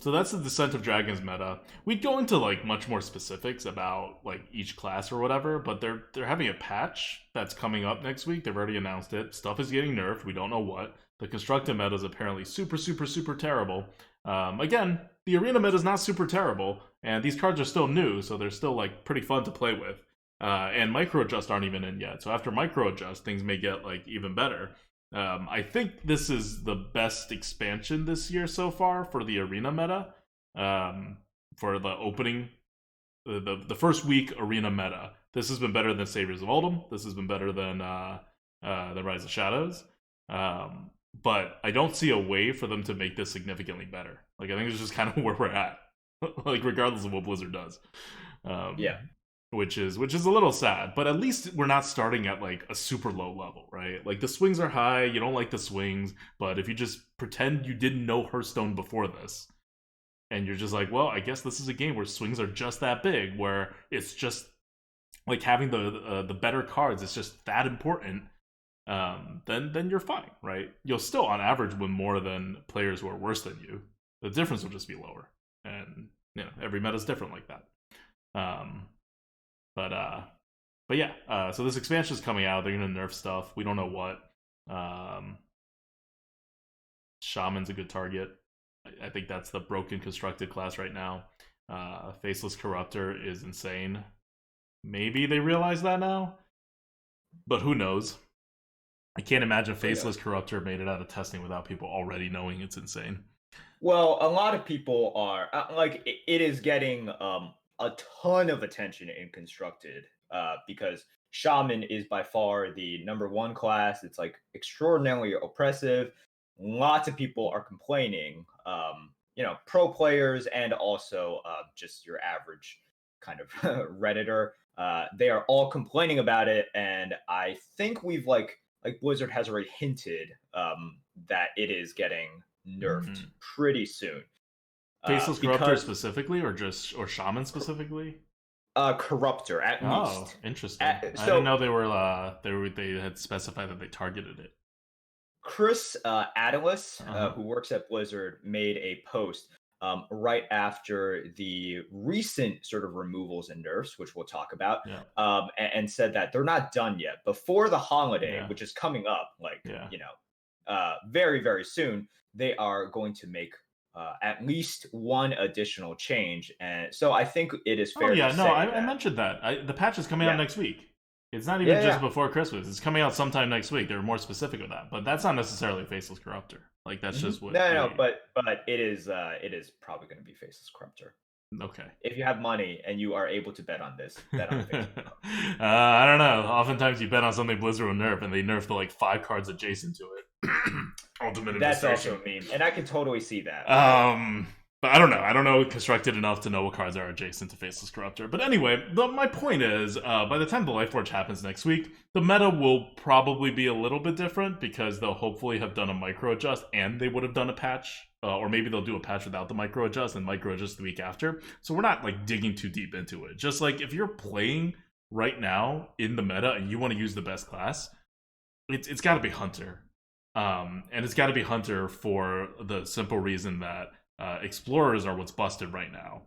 So that's the Descent of Dragons meta. We'd go into like much more specifics about like each class or whatever, but they're having a patch that's coming up next week. They've already announced it. Stuff is getting nerfed. We don't know what. The constructed meta is apparently super, super, super terrible. Again, the arena meta is not super terrible, and these cards are still new, so they're still like pretty fun to play with. And micro adjust aren't even in yet. So after micro adjust, things may get like even better. I think this is the best expansion this year so far for the arena meta. For the opening, the first week arena meta. This has been better than Saviors of Uldum. This has been better than the Rise of Shadows. But I don't see a way for them to make this significantly better. Like I think it's just kind of where we're at. Like regardless of what Blizzard does. Yeah. Which is a little sad, but at least we're not starting at like a super low level, right? Like the swings are high, you don't like the swings, but if you just pretend you didn't know Hearthstone before this, and you're just like, well, I guess this is a game where swings are just that big, where it's just like having the better cards is just that important. Then you're fine, right? You'll still on average win more than players who are worse than you. The difference will just be lower, and every meta's different like that. But yeah, so this expansion is coming out. They're gonna nerf stuff. We don't know what. Shaman's a good target. I think that's the broken constructed class right now. Faceless Corruptor is insane. Maybe they realize that now, but who knows? I can't imagine Faceless Corruptor made it out of testing without people already knowing it's insane. Well, a lot of people are like it is getting a ton of attention in constructed because Shaman is by far the number one class. It's like extraordinarily oppressive. Lots of people are complaining. Pro players and also just your average kind of redditor. They are all complaining about it, and I think we've like Blizzard has already hinted that it is getting nerfed pretty soon. Faceless Corruptor specifically, or Shaman specifically? Corruptor at least. Interesting. I didn't know they had specified that they targeted it. Chris Adelis, who works at Blizzard, made a post right after the recent sort of removals and nerfs, which we'll talk about, and said that they're not done yet. Before the holiday, which is coming up, very, very soon, they are going to make at least one additional change. And so I think it is fair to say I mentioned that. The patch is coming out next week. It's not even just before Christmas. It's coming out sometime next week. They're more specific with that, but that's not necessarily Faceless Corruptor. Like that's just what. But it is probably going to be Faceless Corruptor. Okay. If you have money and you are able to bet on this, bet on Faceless Corruptor. I don't know. Oftentimes you bet on something Blizzard will nerf, and they nerf the like 5 cards adjacent to it. Ultimate. That's also a meme, and I can totally see that. But I don't know. I don't know constructed enough to know what cards are adjacent to Faceless Corruptor. But anyway, my point is, by the time the Lightforge happens next week, the meta will probably be a little bit different because they'll hopefully have done a micro adjust and they would have done a patch. Or maybe they'll do a patch without the micro adjust and micro adjust the week after. So we're not like digging too deep into it. Just like if you're playing right now in the meta and you want to use the best class, it's got to be Hunter. And it's got to be Hunter for the simple reason that Explorers are what's busted right now.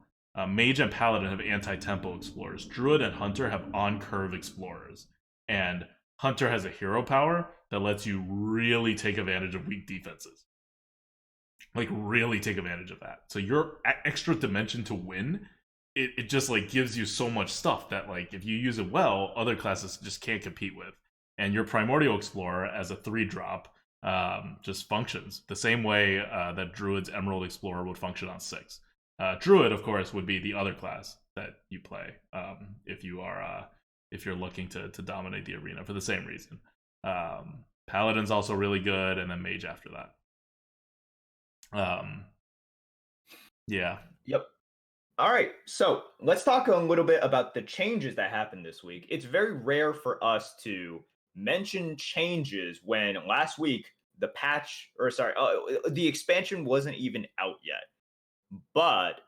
Mage and Paladin have anti-tempo Explorers. Druid and Hunter have on-curve Explorers. And Hunter has a hero power that lets you really take advantage of weak defenses. Like, really take advantage of that. So your extra dimension to win, it just, like, gives you so much stuff that, like, if you use it well, other classes just can't compete with. And your Primordial Explorer as a 3-drop just functions the same way that Druid's Emerald Explorer would function on 6. Druid, of course, would be the other class that you play if you're looking to dominate the arena for the same reason. Paladin's also really good, and then Mage after that. Yeah. Yep. All right, so let's talk a little bit about the changes that happened this week. It's very rare for us to mention changes when last week the the expansion wasn't even out yet. But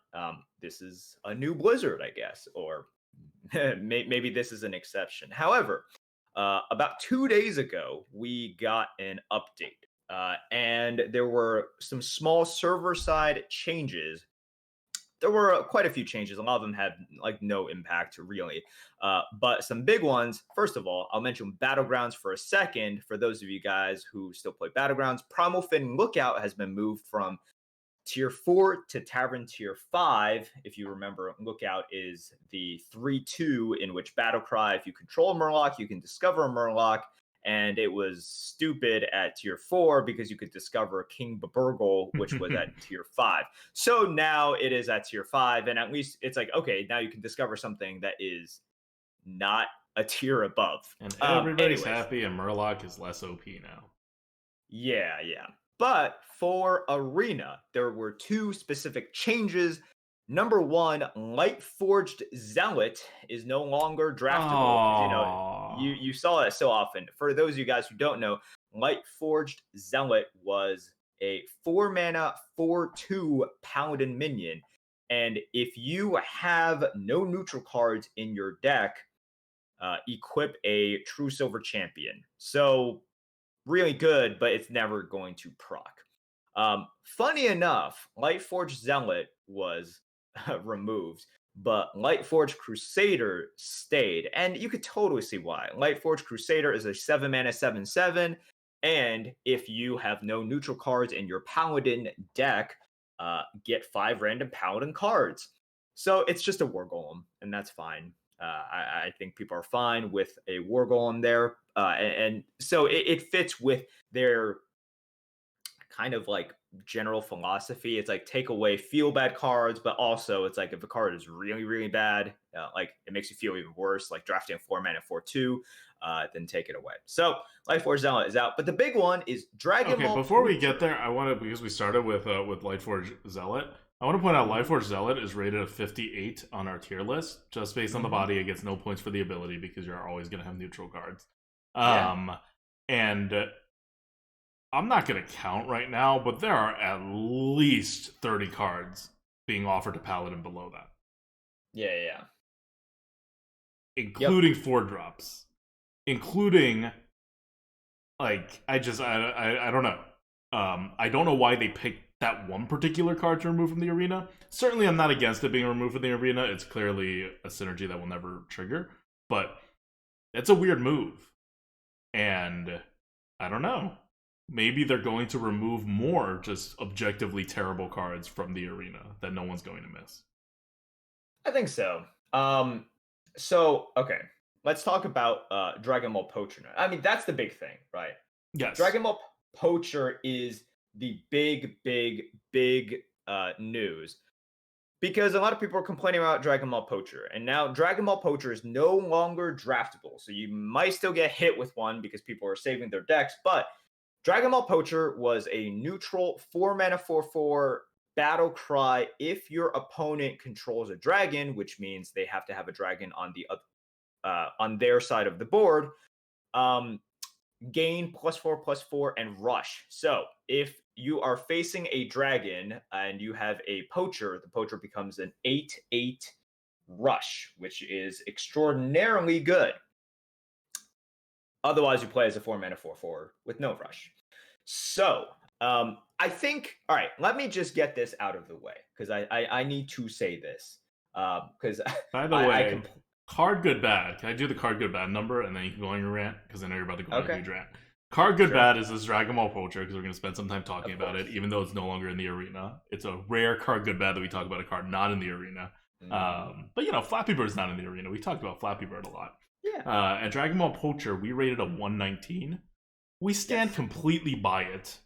this is a new Blizzard, I guess, or maybe this is an exception. However, about 2 days ago, we got an update, and there were some small server-side changes there were quite a few changes. A lot of them had like no impact really. But some big ones. First of all, I'll mention battlegrounds for a second. For those of you guys who still play battlegrounds, Primal Fin Lookout has been moved from tier 4 to Tavern tier 5. If you remember, Lookout is the 3/2 in which Battle Cry, if you control a Murloc, you can discover a Murloc. And it was stupid at tier 4 because you could discover King Baburgle, which was at tier 5. So now it is at tier 5, and at least it's like, okay, now you can discover something that is not a tier above. And everybody's Anyways, happy, and Murloc is less OP now. yeah, yeah. But for Arena, there were two specific changes. Number one, Lightforged Zealot is no longer draftable. You know, you saw it so often. For those of you guys who don't know, Lightforged Zealot was a 4-mana 4/2 Paladin minion. And if you have no neutral cards in your deck, equip a True Silver Champion. So really good, but it's never going to proc. Funny enough, Lightforge Zealot was removed, but Lightforge Crusader stayed, and you could totally see why. Lightforge Crusader is a 7-mana 7/7, and if you have no neutral cards in your Paladin deck, get 5 random Paladin cards. So it's just a War Golem, and that's fine. I think people are fine with a War Golem there. And so it fits with their kind of like general philosophy. It's like take away feel bad cards, but also it's like if a card is really, really bad, like it makes you feel even worse, like drafting a 4-mana 4/2, then take it away. So Lightforge Zealot is out. But the big one is Dragon Ball. Before we get there, I want to, because we started with Lightforge Zealot, I want to point out Lightforge Zealot is rated a 58 on our tier list. Just based on the body, it gets no points for the ability because you're always going to have neutral cards. And I'm not going to count right now, but there are at least 30 cards being offered to Paladin below that. Yeah. Including 4-drops. Including, like, I don't know. I don't know why they picked that one particular card to remove from the arena. Certainly I'm not against it being removed from the arena. It's clearly a synergy that will never trigger. But it's a weird move. And I don't know. Maybe they're going to remove more just objectively terrible cards from the arena that no one's going to miss. I think so. Okay. Let's talk about Dragon Ball Poacher. I mean, that's the big thing, right? Yes. Dragon Ball Poacher is the big news. Because a lot of people are complaining about Dragon Ball Poacher, and now Dragon Ball Poacher is no longer draftable. So you might still get hit with one because people are saving their decks, but Dragon Ball Poacher was a neutral 4-mana 4/4 battle cry if your opponent controls a dragon, which means they have to have a dragon on the on their side of the board. Gain +4/+4 and rush. So if you are facing a dragon and you have a poacher, the poacher becomes an 8/8 rush, which is extraordinarily good. Otherwise, you play as a 4-mana 4/4 with no rush. So I think, all right, let me just get this out of the way because I need to say this. Because by the way, card good bad. Can I do the card good bad number and then you can go on your rant? Because I know you're about to go on a huge rant. Card good bad is this Dragon Ball Poacher because we're going to spend some time talking about it, even though it's no longer in the arena. It's a rare card good bad that we talk about a card not in the arena. But you know, Flappy Bird's not in the arena. We talked about Flappy Bird a lot. Yeah. And Dragon Ball Poacher, we rated a 119. We stand completely by it.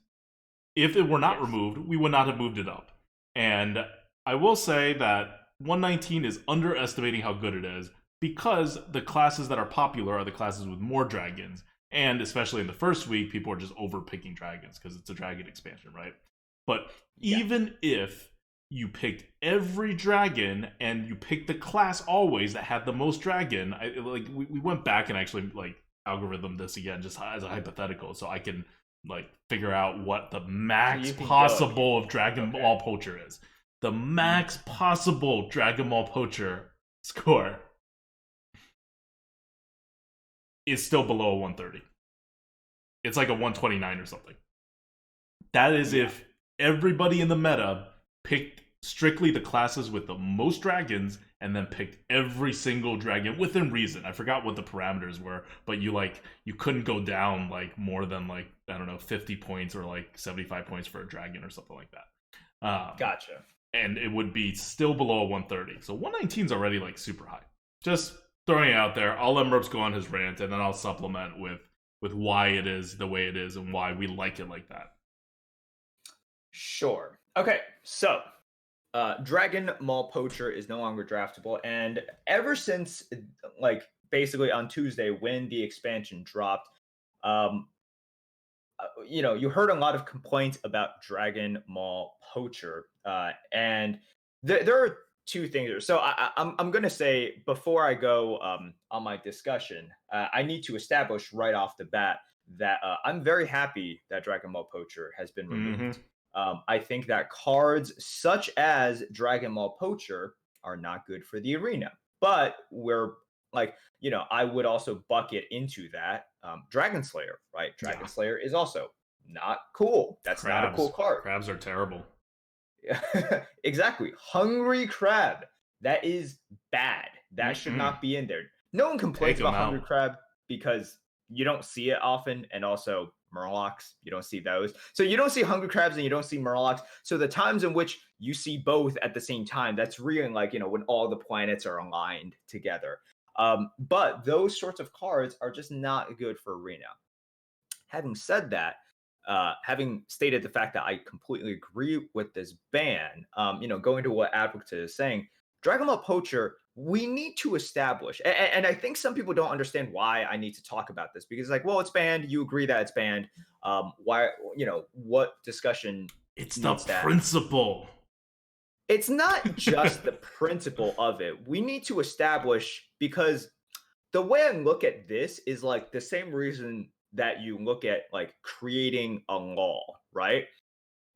If it were not removed, we would not have moved it up. And I will say that 119 is underestimating how good it is because the classes that are popular are the classes with more dragons. And especially in the first week, people are just overpicking dragons because it's a dragon expansion, right? But even if you picked every dragon and you picked the class always that had the most dragon, we went back and actually like algorithm this again just as a hypothetical so I can like figure out what the max possible of Dragon Ball Poacher is. The max possible Dragon Ball Poacher score is still below a 130. It's like a 129 or something. That is if everybody in the meta picked strictly the classes with the most dragons, and then picked every single dragon within reason. I forgot what the parameters were, but you couldn't go down like more than like, I don't know, 50 points or like 75 points for a dragon or something like that. Gotcha. And it would be still below 130. So 119 is already like super high. Just throwing it out there. I'll let Merps go on his rant, and then I'll supplement with why it is the way it is and why we like it like that. Sure. Okay, so Dragon Mall Poacher is no longer draftable, and ever since like basically on Tuesday when the expansion dropped, you heard a lot of complaints about Dragon Mall Poacher, and there are two things here. So I'm gonna say before I go on my discussion, I need to establish right off the bat that I'm very happy that Dragon Ball Poacher has been removed. I think that cards such as Dragon Ball Poacher are not good for the arena, but we're like, I would also bucket into that Dragon Slayer, right? Dragon Slayer is also not cool. That's not a cool card. Crabs are terrible. Exactly. Hungry Crab. That is bad. That should not be in there. No one complains about Hungry Crab because you don't see it often, and also Murlocs, you don't see those. So you don't see Hungry Crabs and you don't see Murlocs. So the times in which you see both at the same time, that's really like, when all the planets are aligned together. But those sorts of cards are just not good for Arena. Having said that, having stated the fact that I completely agree with this ban, going to what Advocate is saying, Dragon Ball Poacher, we need to establish, and I think some people don't understand why I need to talk about this, because like, well, it's banned. You agree that it's banned. Why, what discussion? It's the principle. It's not just the principle of it. We need to establish, because the way I look at this is like the same reason that you look at like creating a law, right?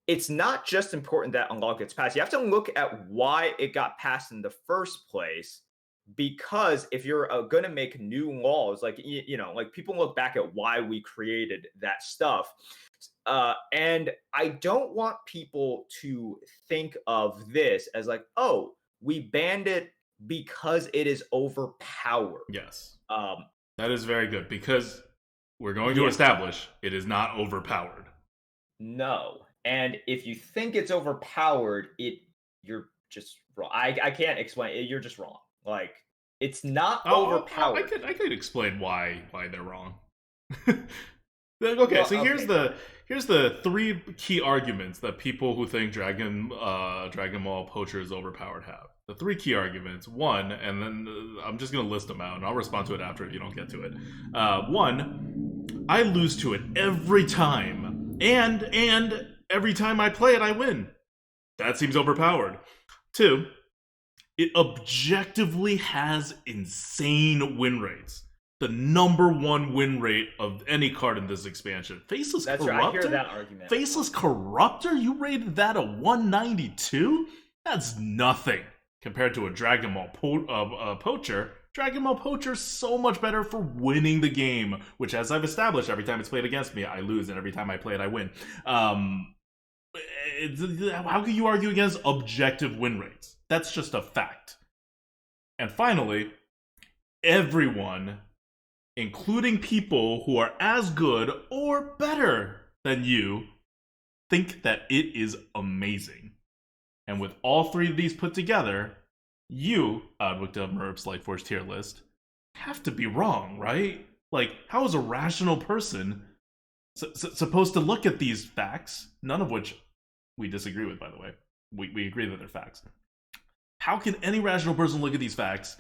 It's not just important that a law gets passed. You have to look at why it got passed in the first place. Because if you're going to make new laws, like, like people look back at why we created that stuff. And I don't want people to think of this as like, oh, we banned it because it is overpowered. Yes. That is very good, because we're going to establish it is not overpowered. No. And if you think it's overpowered, you're just wrong. I can't explain it. You're just wrong. Like, it's not overpowered. I could explain why they're wrong. Okay, so here's the three key arguments that people who think Dragon Ball Poacher is overpowered have. The three key arguments. One, and then I'm just gonna list them out, and I'll respond to it after if you don't get to it. One, I lose to it every time, and every time I play it, I win. That seems overpowered. Two, it objectively has insane win rates. The number one win rate of any card in this expansion. Faceless That's Corruptor? Right. I hear that argument. Faceless Corruptor? You rated that a 192? That's nothing compared to a Dragon Ball Poacher. Dragon Ball Poacher is so much better for winning the game, which, as I've established, every time it's played against me, I lose, and every time I play it, I win. How can you argue against objective win rates? That's just a fact. And finally, everyone, including people who are as good or better than you, think that it is amazing. And with all three of these put together, you, Advocate of Merp's Lightforge tier list, have to be wrong, right? Like, how is a rational person supposed to look at these facts, none of which we disagree with, by the way. We agree that they're facts. How can any rational person look at these facts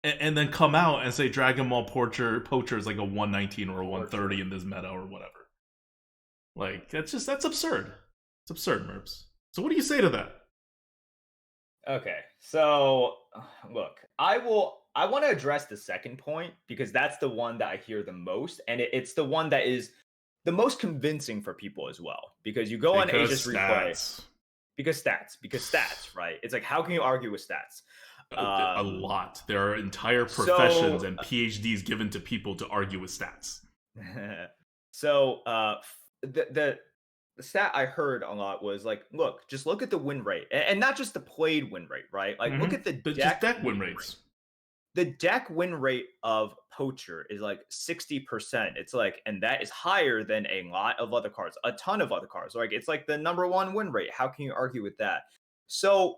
and then come out and say Dragon Ball Poacher is like a 119 or a 130 in this meta or whatever? Like, that's absurd. It's absurd, Merps. So what do you say to that? Okay, so look, I want to address the second point, because that's the one that I hear the most, and it's the one that is the most convincing for people as well, because you go on Aegis Replay. Because stats, right? It's like, how can you argue with stats? A lot. There are entire professions and PhDs given to people to argue with stats. So the the stat I heard a lot was like, look, just look at the win rate, and not just the played win rate, right? Like, look at the But just deck deck win win rate. rates. The deck win rate of Poacher is like 60%. It's like, and that is higher than a lot of other cards, a ton of other cards. Like, it's like the number one win rate. How can you argue with that? So,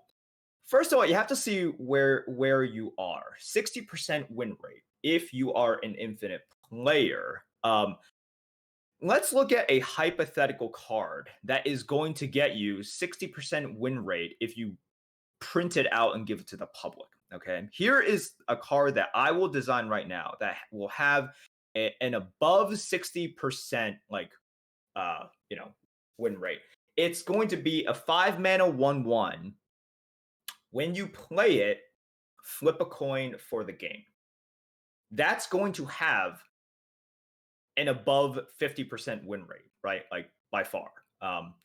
first of all, you have to see where you are. 60% win rate if you are an infinite player. Let's look at a hypothetical card that is going to get you 60% win rate if you print it out and give it to the public. Okay. Here is a card that I will design right now that will have an above 60% like win rate. It's going to be a 5 mana 1/1. When you play it, flip a coin for the game. That's going to have an above 50% win rate, right? Like by far.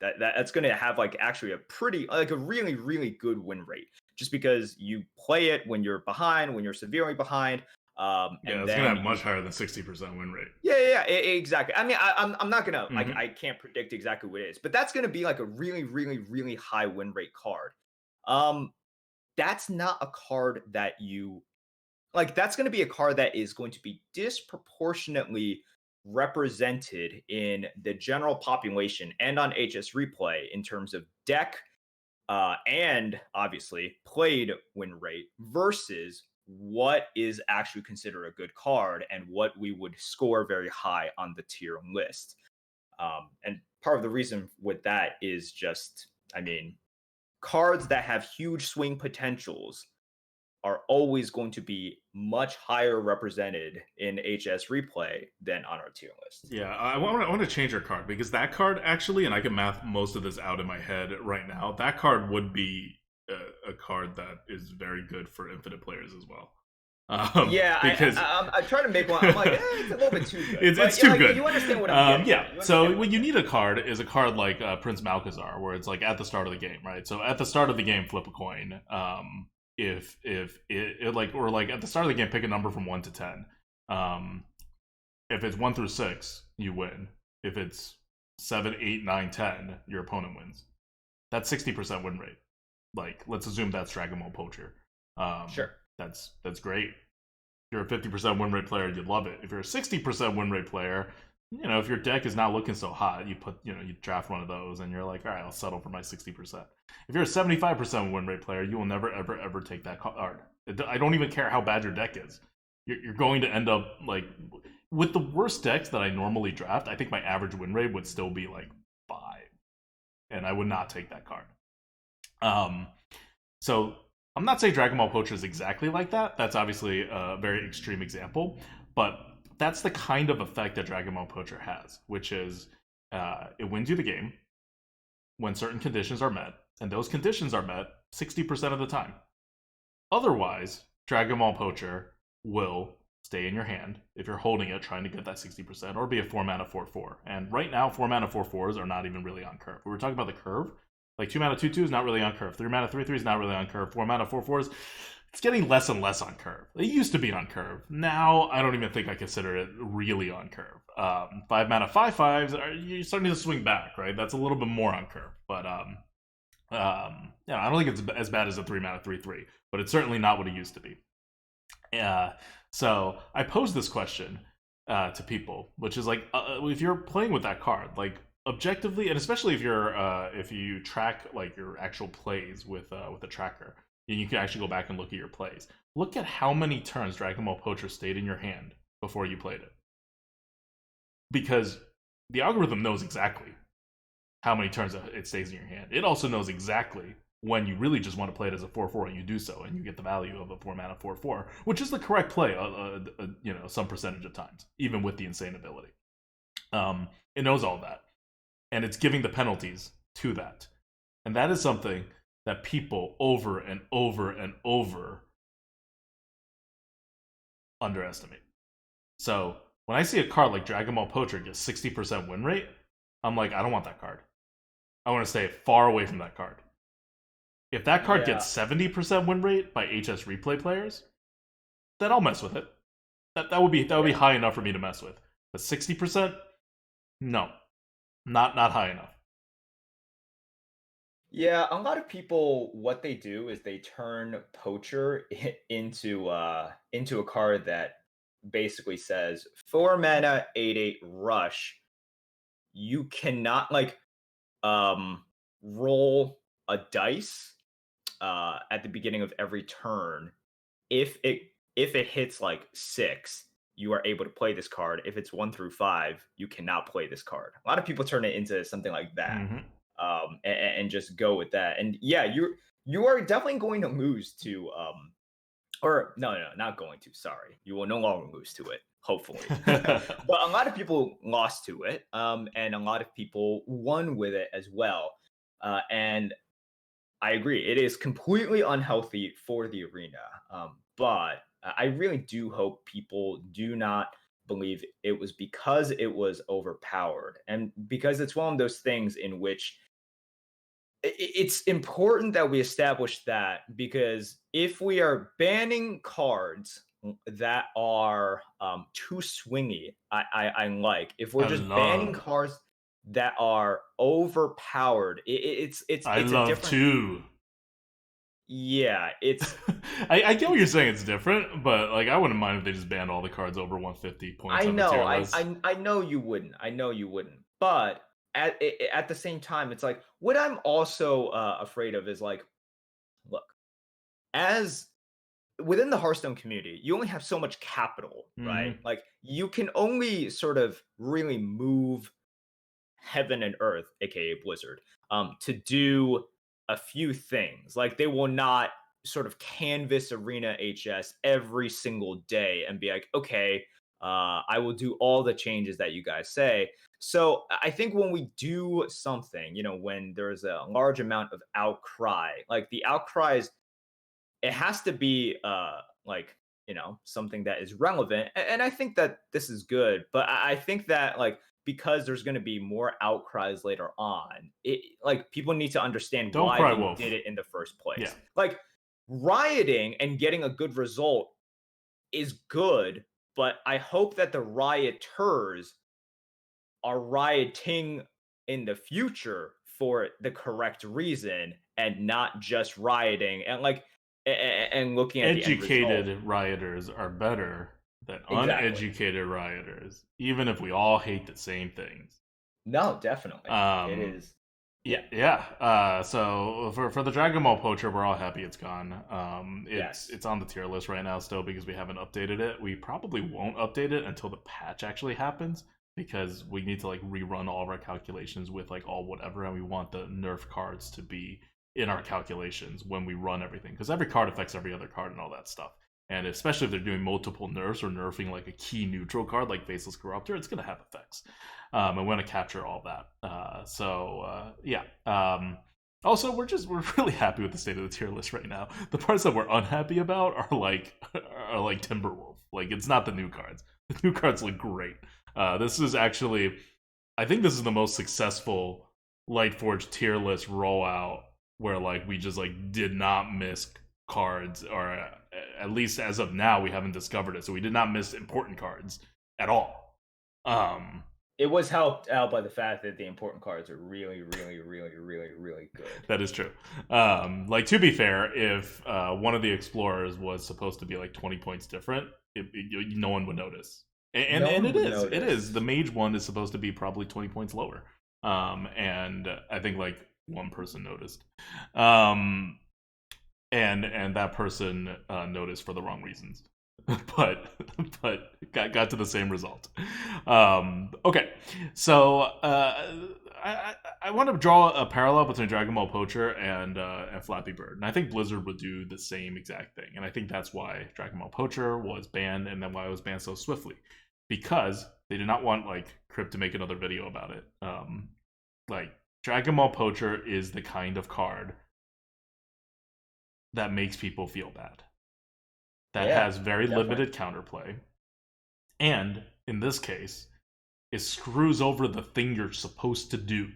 That's going to have like actually a pretty like a really really good win rate just because you play it when you're behind, when you're severely behind, Yeah, and it's gonna then have much higher than 60% win rate. exactly. I mean, I'm not gonna like Mm-hmm. I can't predict exactly what it is, but that's gonna be like a really really really high win rate card. Um, that's not a card that you like. That's going to be a card that is going to be disproportionately represented in the general population and on HS replay in terms of deck and obviously played win rate versus what is actually considered a good card and what we would score very high on the tier list. And part of the reason with that is just, I mean, cards that have huge swing potentials are always going to be much higher represented in HS replay than on our tier list. Yeah, I want to change your card because that card actually, and I can math most of this out in my head right now. That card would be a card that is very good for infinite players as well. Yeah, Because I try to make one. I'm like, it's a little bit too good. it's But it's too like, good. you understand what I'm getting Yeah. at. You So understand what you need a card is a card like Prince Malchazar, where it's like at the start of the game, right? So at the start of the game, flip a coin. If it like or like at the start of the game, pick a number from 1 to 10. Um, if it's 1 through 6, you win. If it's 7, 8, 9, 10, your opponent wins. That's 60% win rate. Like, let's assume that's Dragon Ball Poacher. Sure. That's great. If you're a 50% win rate player, you'd love it. If you're a 60% win rate player, if your deck is not looking so hot, you draft one of those and you're like, all right, I'll settle for my 60%. If you're a 75% win rate player, you will never, ever, ever take that card. I don't even care how bad your deck is. You're going to end up, like, with the worst decks that I normally draft, I think my average win rate would still be, like, 5. And I would not take that card. So I'm not saying Dragon Ball Poacher is exactly like that. That's obviously a very extreme example. But that's the kind of effect that Dragon Ball Poacher has, which is it wins you the game when certain conditions are met. And those conditions are met 60% of the time. Otherwise, Dragon Ball Poacher will stay in your hand if you're holding it, trying to get that 60%, or be a 4-mana 4/4. And right now, 4-mana 4/4s are not even really on curve. We were talking about the curve. Like 2-mana 2/2 is not really on curve. 3-mana 3/3 is not really on curve. 4-mana 4/4s, it's getting less and less on curve. It used to be on curve. Now, I don't even think I consider it really on curve. 5-mana 5/5s, you're starting to swing back, right? That's a little bit more on curve. But I don't think it's as bad as a 3-mana 3/3, but it's certainly not what it used to be. So I posed this question to people, which is like, if you're playing with that card, like objectively, and especially if you track like your actual plays with a tracker, and you can actually go back and look at your plays. Look at how many turns Dragon Ball Poacher stayed in your hand before you played it, because the algorithm knows exactly how many turns it stays in your hand. It also knows exactly when you really just want to play it as a 4/4 and you do so, and you get the value of a 4-mana 4/4, which is the correct play, some percentage of times, even with the insane ability. It knows all that, and it's giving the penalties to that, and that is something that people over and over and over underestimate. So when I see a card like Dragon Ball Poacher get 60% win rate, I'm like, I don't want that card. I want to stay far away from that card. If that card gets 70% win rate by HS replay players, then I'll mess with it. That would be high enough for me to mess with. But 60%, no, not high enough. Yeah, a lot of people, what they do is they turn Poacher into a card that basically says 4 mana, 8/8 rush. You cannot um roll a dice at the beginning of every turn. If it hits like 6, you are able to play this card. If it's 1 through 5, you cannot play this card. A lot of people turn it into something like that, Hmm. and just go with that. And yeah, you are definitely going to lose to or no, not going to. Sorry, you will no longer lose to it. Hopefully, but a lot of people lost to it, and a lot of people won with it as well. And I agree. It is completely unhealthy for the arena. But I really do hope people do not believe it was because it was overpowered. And because it's one of those things in which it's important that we establish that, because if we are banning cards that are too swingy, I like. If we're I just banning love. cards that are overpowered, I it's a love different. too. Yeah, it's I get what you're it's saying. It's different, but like I wouldn't mind if they just banned all the cards over 150 points I on the know, tier list. I know you wouldn't. I know you wouldn't. But at the same time, it's like what I'm also afraid of is like, look, as within the Hearthstone community, you only have so much capital, right? Hmm. Like you can only sort of really move heaven and earth, aka Blizzard, to do a few things. Like they will not sort of canvas Arena HS every single day and be like, okay, I will do all the changes that you guys say. So I think when we do something, when there's a large amount of outcry, like the outcries, it has to be like something that is relevant, and I think that this is good, but I think that like because there's going to be more outcries later on, it like people need to understand Don't why cry they did wolf. it in the first Yeah. place. Like rioting and getting a good result is good, but I hope that the rioters are rioting in the future for the correct reason and not just rioting and and looking at the end result. Educated rioters are better than Exactly. uneducated rioters, even if we all hate the same things. No, definitely. It Um, is. yeah, Yeah. yeah. So for the Dragon Ball Poacher, we're all happy it's gone. It's Yes. it's on the tier list right now still because we haven't updated it. We probably won't update it until the patch actually happens because we need to like rerun all of our calculations with like all whatever, and we want the nerf cards to be in our calculations when we run everything because every card affects every other card and all that stuff. And especially if they're doing multiple nerfs or nerfing like a key neutral card like Faceless Corruptor, it's going to have effects. And we want to capture all that. Yeah. Also, we're really happy with the state of the tier list right now. The parts that we're unhappy about are like Timberwolf. Like it's not the new cards. The new cards look great. This is actually, I think this is the most successful Lightforge tier list rollout where like we just like did not miss cards, or at least as of now we haven't discovered it. So we did not miss important cards at all. Um, It was helped out by the fact that the important cards are really, really, really, really, really good. That is true. Like to be fair, if one of the explorers was supposed to be like 20 points different, no one would notice. No And one it would is. It is. The notice. mage one is supposed to be probably 20 points lower. And I think like one person noticed. Um, and that person noticed for the wrong reasons. but got to the same result. Okay, so I want to draw a parallel between Dragon Ball Poacher and Flappy Bird, and I think Blizzard would do the same exact thing, and I think that's why Dragon Ball Poacher was banned, and then why it was banned so swiftly, because they did not want like Crypt to make another video about it. Like Dragon Ball Poacher is the kind of card that makes people feel bad, that Yeah, has very definitely. limited counterplay, and in this case, it screws over the thing you're supposed to do.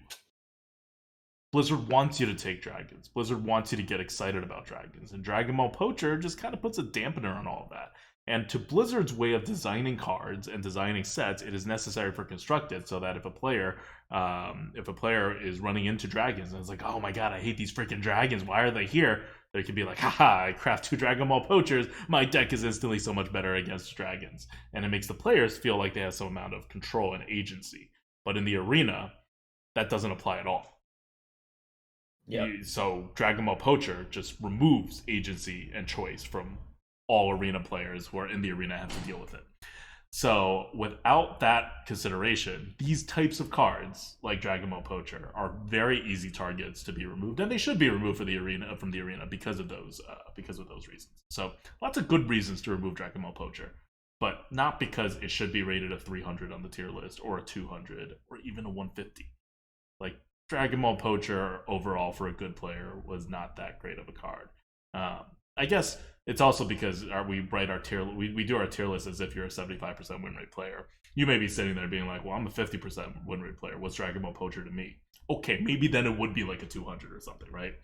Blizzard wants you to take dragons. Blizzard wants you to get excited about dragons. And Dragon Ball Poacher just kind of puts a dampener on all of that. And to Blizzard's way of designing cards and designing sets, it is necessary for constructed so that if a player is running into dragons and it's like, oh my god, I hate these freaking dragons. Why are they here? They could be like, haha, I craft 2 Dragon Ball Poachers. My deck is instantly so much better against dragons. And it makes the players feel like they have some amount of control and agency. But in the arena, that doesn't apply at all. Yep. So Dragon Ball Poacher just removes agency and choice from all arena players who are in the arena have to deal with it. So without that consideration, these types of cards, like Dragon Ball Poacher, are very easy targets to be removed, and they should be removed from the arena because of those reasons. So lots of good reasons to remove Dragon Ball Poacher, but not because it should be rated a 300 on the tier list or a 200 or even a 150. Like Dragon Ball Poacher overall for a good player was not that great of a card. I guess it's also because we do our tier list as if you're a 75% win rate player. You may be sitting there being like, well, I'm a 50% win rate player. What's Dragon Ball Poacher to me? Okay, maybe then it would be like a 200 or something, right?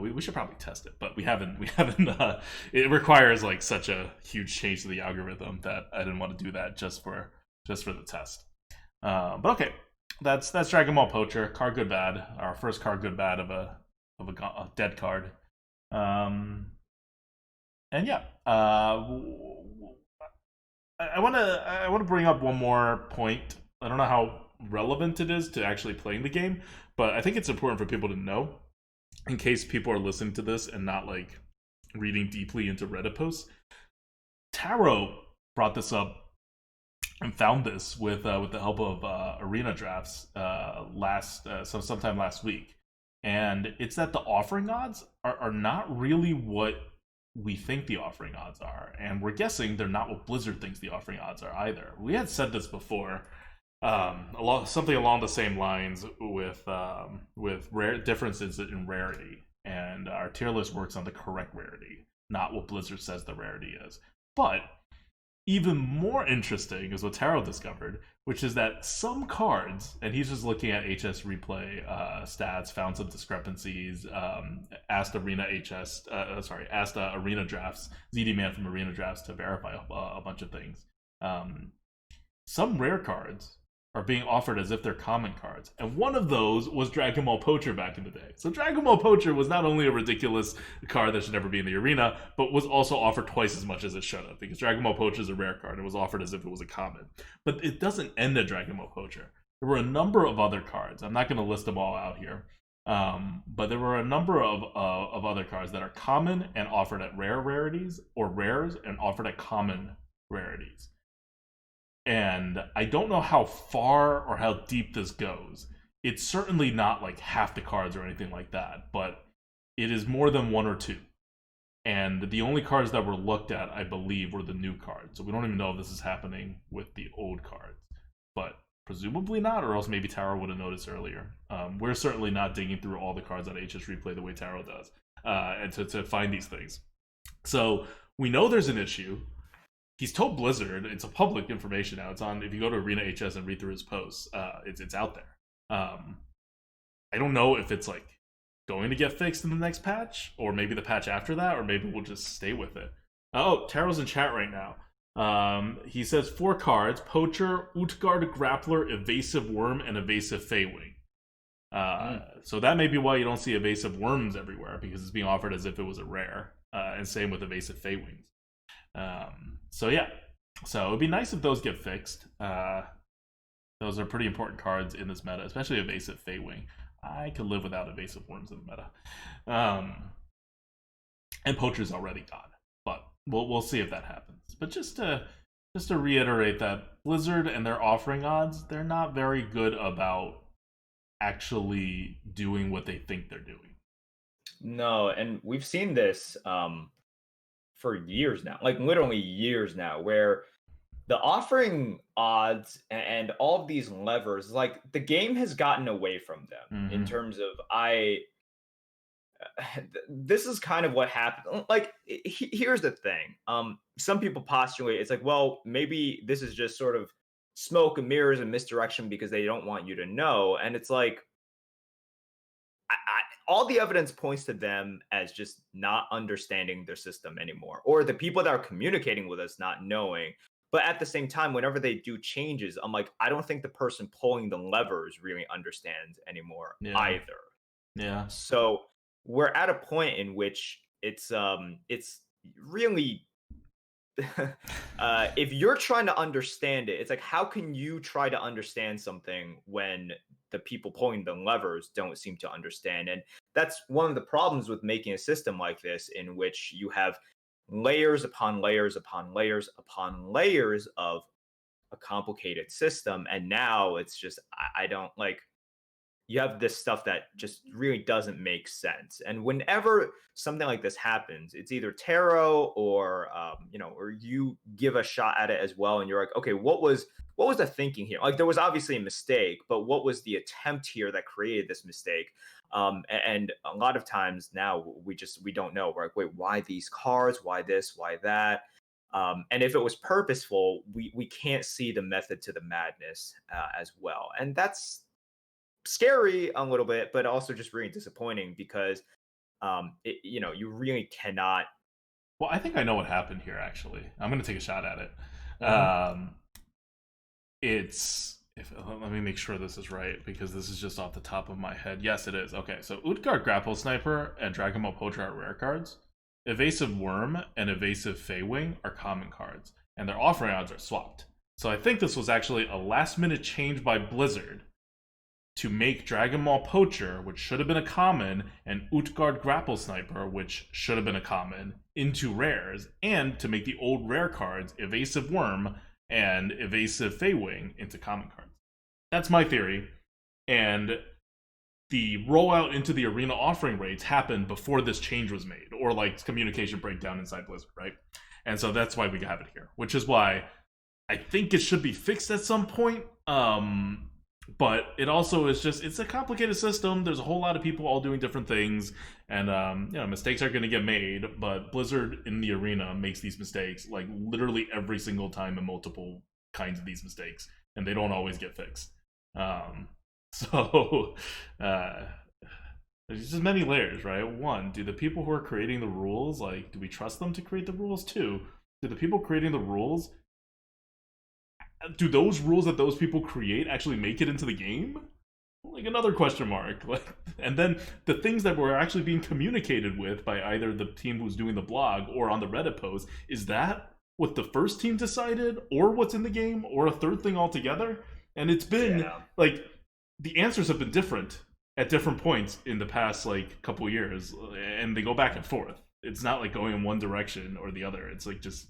We should probably test it, but we haven't. It requires like such a huge change to the algorithm that I didn't want to do that just for the test. But okay, that's Dragon Ball Poacher. Card good bad. Our first card good bad of a dead card. And yeah, I want to bring up one more point. I don't know how relevant it is to actually playing the game, but I think it's important for people to know, in case people are listening to this and not like reading deeply into Reddit posts. Taro brought this up and found this with the help of arena drafts sometime last week, and it's that the offering odds are not really what we think the offering odds are, and we're guessing they're not what Blizzard thinks the offering odds are either. We had said this before, something along the same lines with rare differences in rarity, and our tier list works on the correct rarity, not what Blizzard says the rarity is. But even more interesting is what Taro discovered, which is that some cards, and he's just looking at HS replay stats, found some discrepancies, asked arena drafts, ZD Man from arena drafts to verify a bunch of things. Some rare cards are being offered as if they're common cards, and one of those was Dragon Ball Poacher back in the day. So Dragon Ball Poacher was not only a ridiculous card that should never be in the arena, but was also offered twice as much as it should have, because Dragon Ball Poacher is a rare card and was offered as if it was a common. But it doesn't end at Dragon Ball Poacher. There were a number of other cards. I'm not going to list them all out here, but there were a number of other cards that are common and offered at rare rarities, or rares and offered at common rarities. And I don't know how far or how deep this goes. It's certainly not like half the cards or anything like that, but it is more than 1 or 2. And the only cards that were looked at, I believe, were the new cards. So we don't even know if this is happening with the old cards. But presumably not, or else maybe Taro would have noticed earlier. We're certainly not digging through all the cards on HS Replay the way Taro does, and to find these things. So we know there's an issue. He's told Blizzard, it's a public information now. It's on, if you go to Arena HS and read through his posts, it's out there. I don't know if it's like going to get fixed in the next patch, or maybe the patch after that, or maybe we'll just stay with it. Oh, Taro's in chat right now. He says 4 cards: Poacher, Utgard, Grappler, Evasive Worm, and Evasive Feywing. So that may be why you don't see Evasive Worms everywhere, because it's being offered as if it was a rare. And same with Evasive Feywings. So yeah, so it'd be nice if those get fixed. Those are pretty important cards in this meta, especially Evasive Feywing. I could live without Evasive Worms in the meta. And Poacher's already gone, but we'll see if that happens. But just to reiterate that Blizzard and their offering odds, they're not very good about actually doing what they think they're doing. No, and we've seen this for years now, like literally years now, where the offering odds and all of these levers, like the game has gotten away from them in terms of this is kind of what happened. Like, here's the thing. Some people postulate it's like, well, maybe this is just sort of smoke and mirrors and misdirection because they don't want you to know. And it's like, all the evidence points to them as just not understanding their system anymore, or the people that are communicating with us not knowing. But at the same time, whenever they do changes, I'm like, I don't think the person pulling the levers really understands anymore Yeah. either. Yeah. So we're at a point in which it's really if you're trying to understand it, it's like, how can you try to understand something when the people pulling the levers don't seem to understand? And that's one of the problems with making a system like this, in which you have layers upon layers upon layers upon layers of a complicated system. And now it's just, I don't like, you have this stuff that just really doesn't make sense. And whenever something like this happens, it's either tarot or or you give a shot at it as well, and you're like, okay, what was the thinking here? Like, there was obviously a mistake, but what was the attempt here that created this mistake? And a lot of times now we don't know. We're like, wait, why these cards? Why this? Why that? And if it was purposeful, we can't see the method to the madness as well, and that's scary a little bit, but also just really disappointing because you really cannot. Well, I think I know what happened here. Actually, I'm going to take a shot at it. Mhm. It's if let me make sure this is right, because this is just off the top of my head. Yes, it is. Okay, so Utgard Grapple Sniper and Dragon Ball Poacher are rare cards. Evasive Worm and Evasive Feywing are common cards, and their offering odds are swapped. So I think this was actually a last-minute change by Blizzard to make Dragon Ball Poacher, which should have been a common, and Utgard Grapple Sniper, which should have been a common, into rares, and to make the old rare cards, Evasive Worm and Evasive Feywing, into common cards. That's my theory. And the rollout into the arena offering rates happened before this change was made, or like communication breakdown inside Blizzard, right? And so that's why we have it here, which is why I think it should be fixed at some point. But it also is just, it's a complicated system. There's a whole lot of people all doing different things, and mistakes are going to get made, but Blizzard in the arena makes these mistakes like literally every single time, in multiple kinds of these mistakes, and they don't always get fixed. So there's just many layers, right? One, do the people who are creating the rules, like, do we trust them to create the rules? Two, do the people creating the rules, do those rules that those people create actually make it into the game? Like, another question mark. Like, and then the things that were actually being communicated with by either the team who's doing the blog or on the Reddit post, is that what the first team decided, or what's in the game, or a third thing altogether? And it's been like, the answers have been different at different points in the past like couple years, and they go back and forth. It's not like going in one direction or the other. It's like just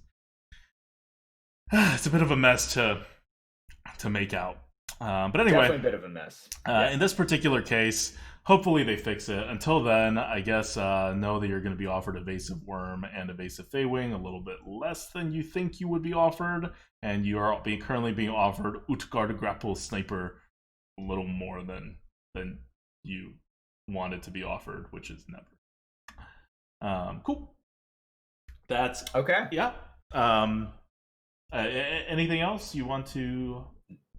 it's a bit of a mess to make out. But anyway, Definitely a bit of a mess. In this particular case, hopefully they fix it. Until then, I guess know that you're going to be offered Evasive Worm and Evasive Feywing, a little bit less than you think you would be offered, and you are currently being offered Utgard Grapple Sniper a little more than you wanted to be offered, which is never. Cool. That's okay. Yeah. Anything else you want to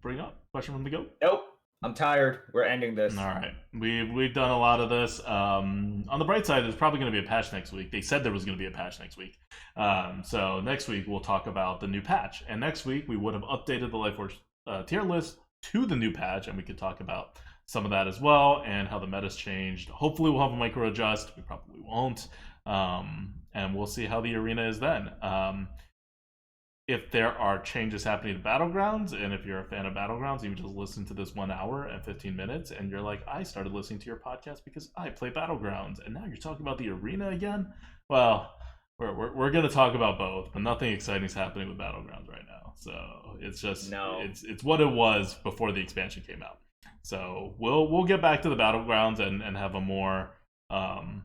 bring up? Question from the GOAT? Nope. I'm tired. We're ending this. All right. We've done a lot of this. On the bright side, there's probably going to be a patch next week. They said there was going to be a patch next week. So next week, we'll talk about the new patch. And next week, we would have updated the Lightforge tier list to the new patch, and we could talk about some of that as well, and how the meta's changed. Hopefully, we'll have a micro adjust. We probably won't. And we'll see how the arena is then. If there are changes happening to Battlegrounds, and if you're a fan of Battlegrounds, you just listen to this 1 hour and 15 minutes, and you're like, I started listening to your podcast because I play Battlegrounds, and now you're talking about the arena again? Well, we're going to talk about both, but nothing exciting is happening with Battlegrounds right now. So it's just, it's what it was before the expansion came out. So we'll get back to the Battlegrounds and have a more, we'll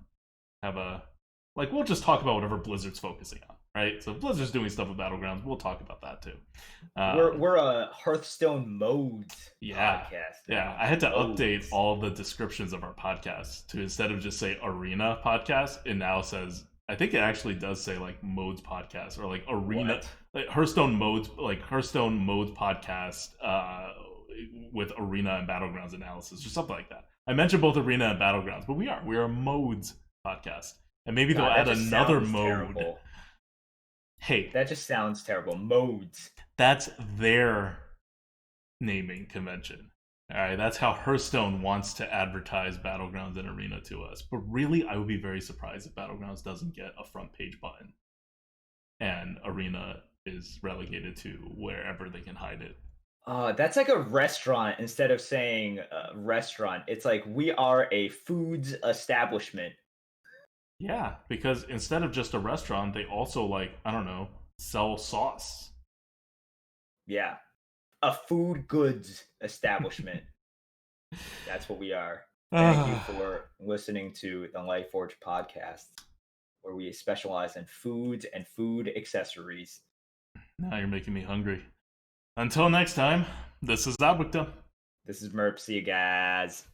just talk about whatever Blizzard's focusing on. Right, so Blizzard's doing stuff with Battlegrounds. We'll talk about that too. We're a Hearthstone modes podcast. Yeah, I had to update all the descriptions of our podcast to, instead of just say Arena Podcast, it now says, I think it actually does say like Modes Podcast, or like Arena, like Hearthstone Modes Podcast with Arena and Battlegrounds analysis, or something like that. I mentioned both arena and battlegrounds, but we are a modes podcast, and maybe they'll God, that add just another sounds mode. terrible. Hey, That just sounds terrible. Modes. that's their naming convention. All right, that's how Hearthstone wants to advertise Battlegrounds and Arena to us. But really, I would be very surprised if Battlegrounds doesn't get a front page button and Arena is relegated to wherever they can hide it. That's like a restaurant instead of saying restaurant. It's like we are a foods establishment. Yeah, because instead of just a restaurant, they also, like, I don't know, sell sauce. Yeah, a food goods establishment. That's what we are. Thank you for listening to the Lightforge podcast, where we specialize in foods and food accessories. Now you're making me hungry. Until next time, this is Abukta. This is Merp. See you guys.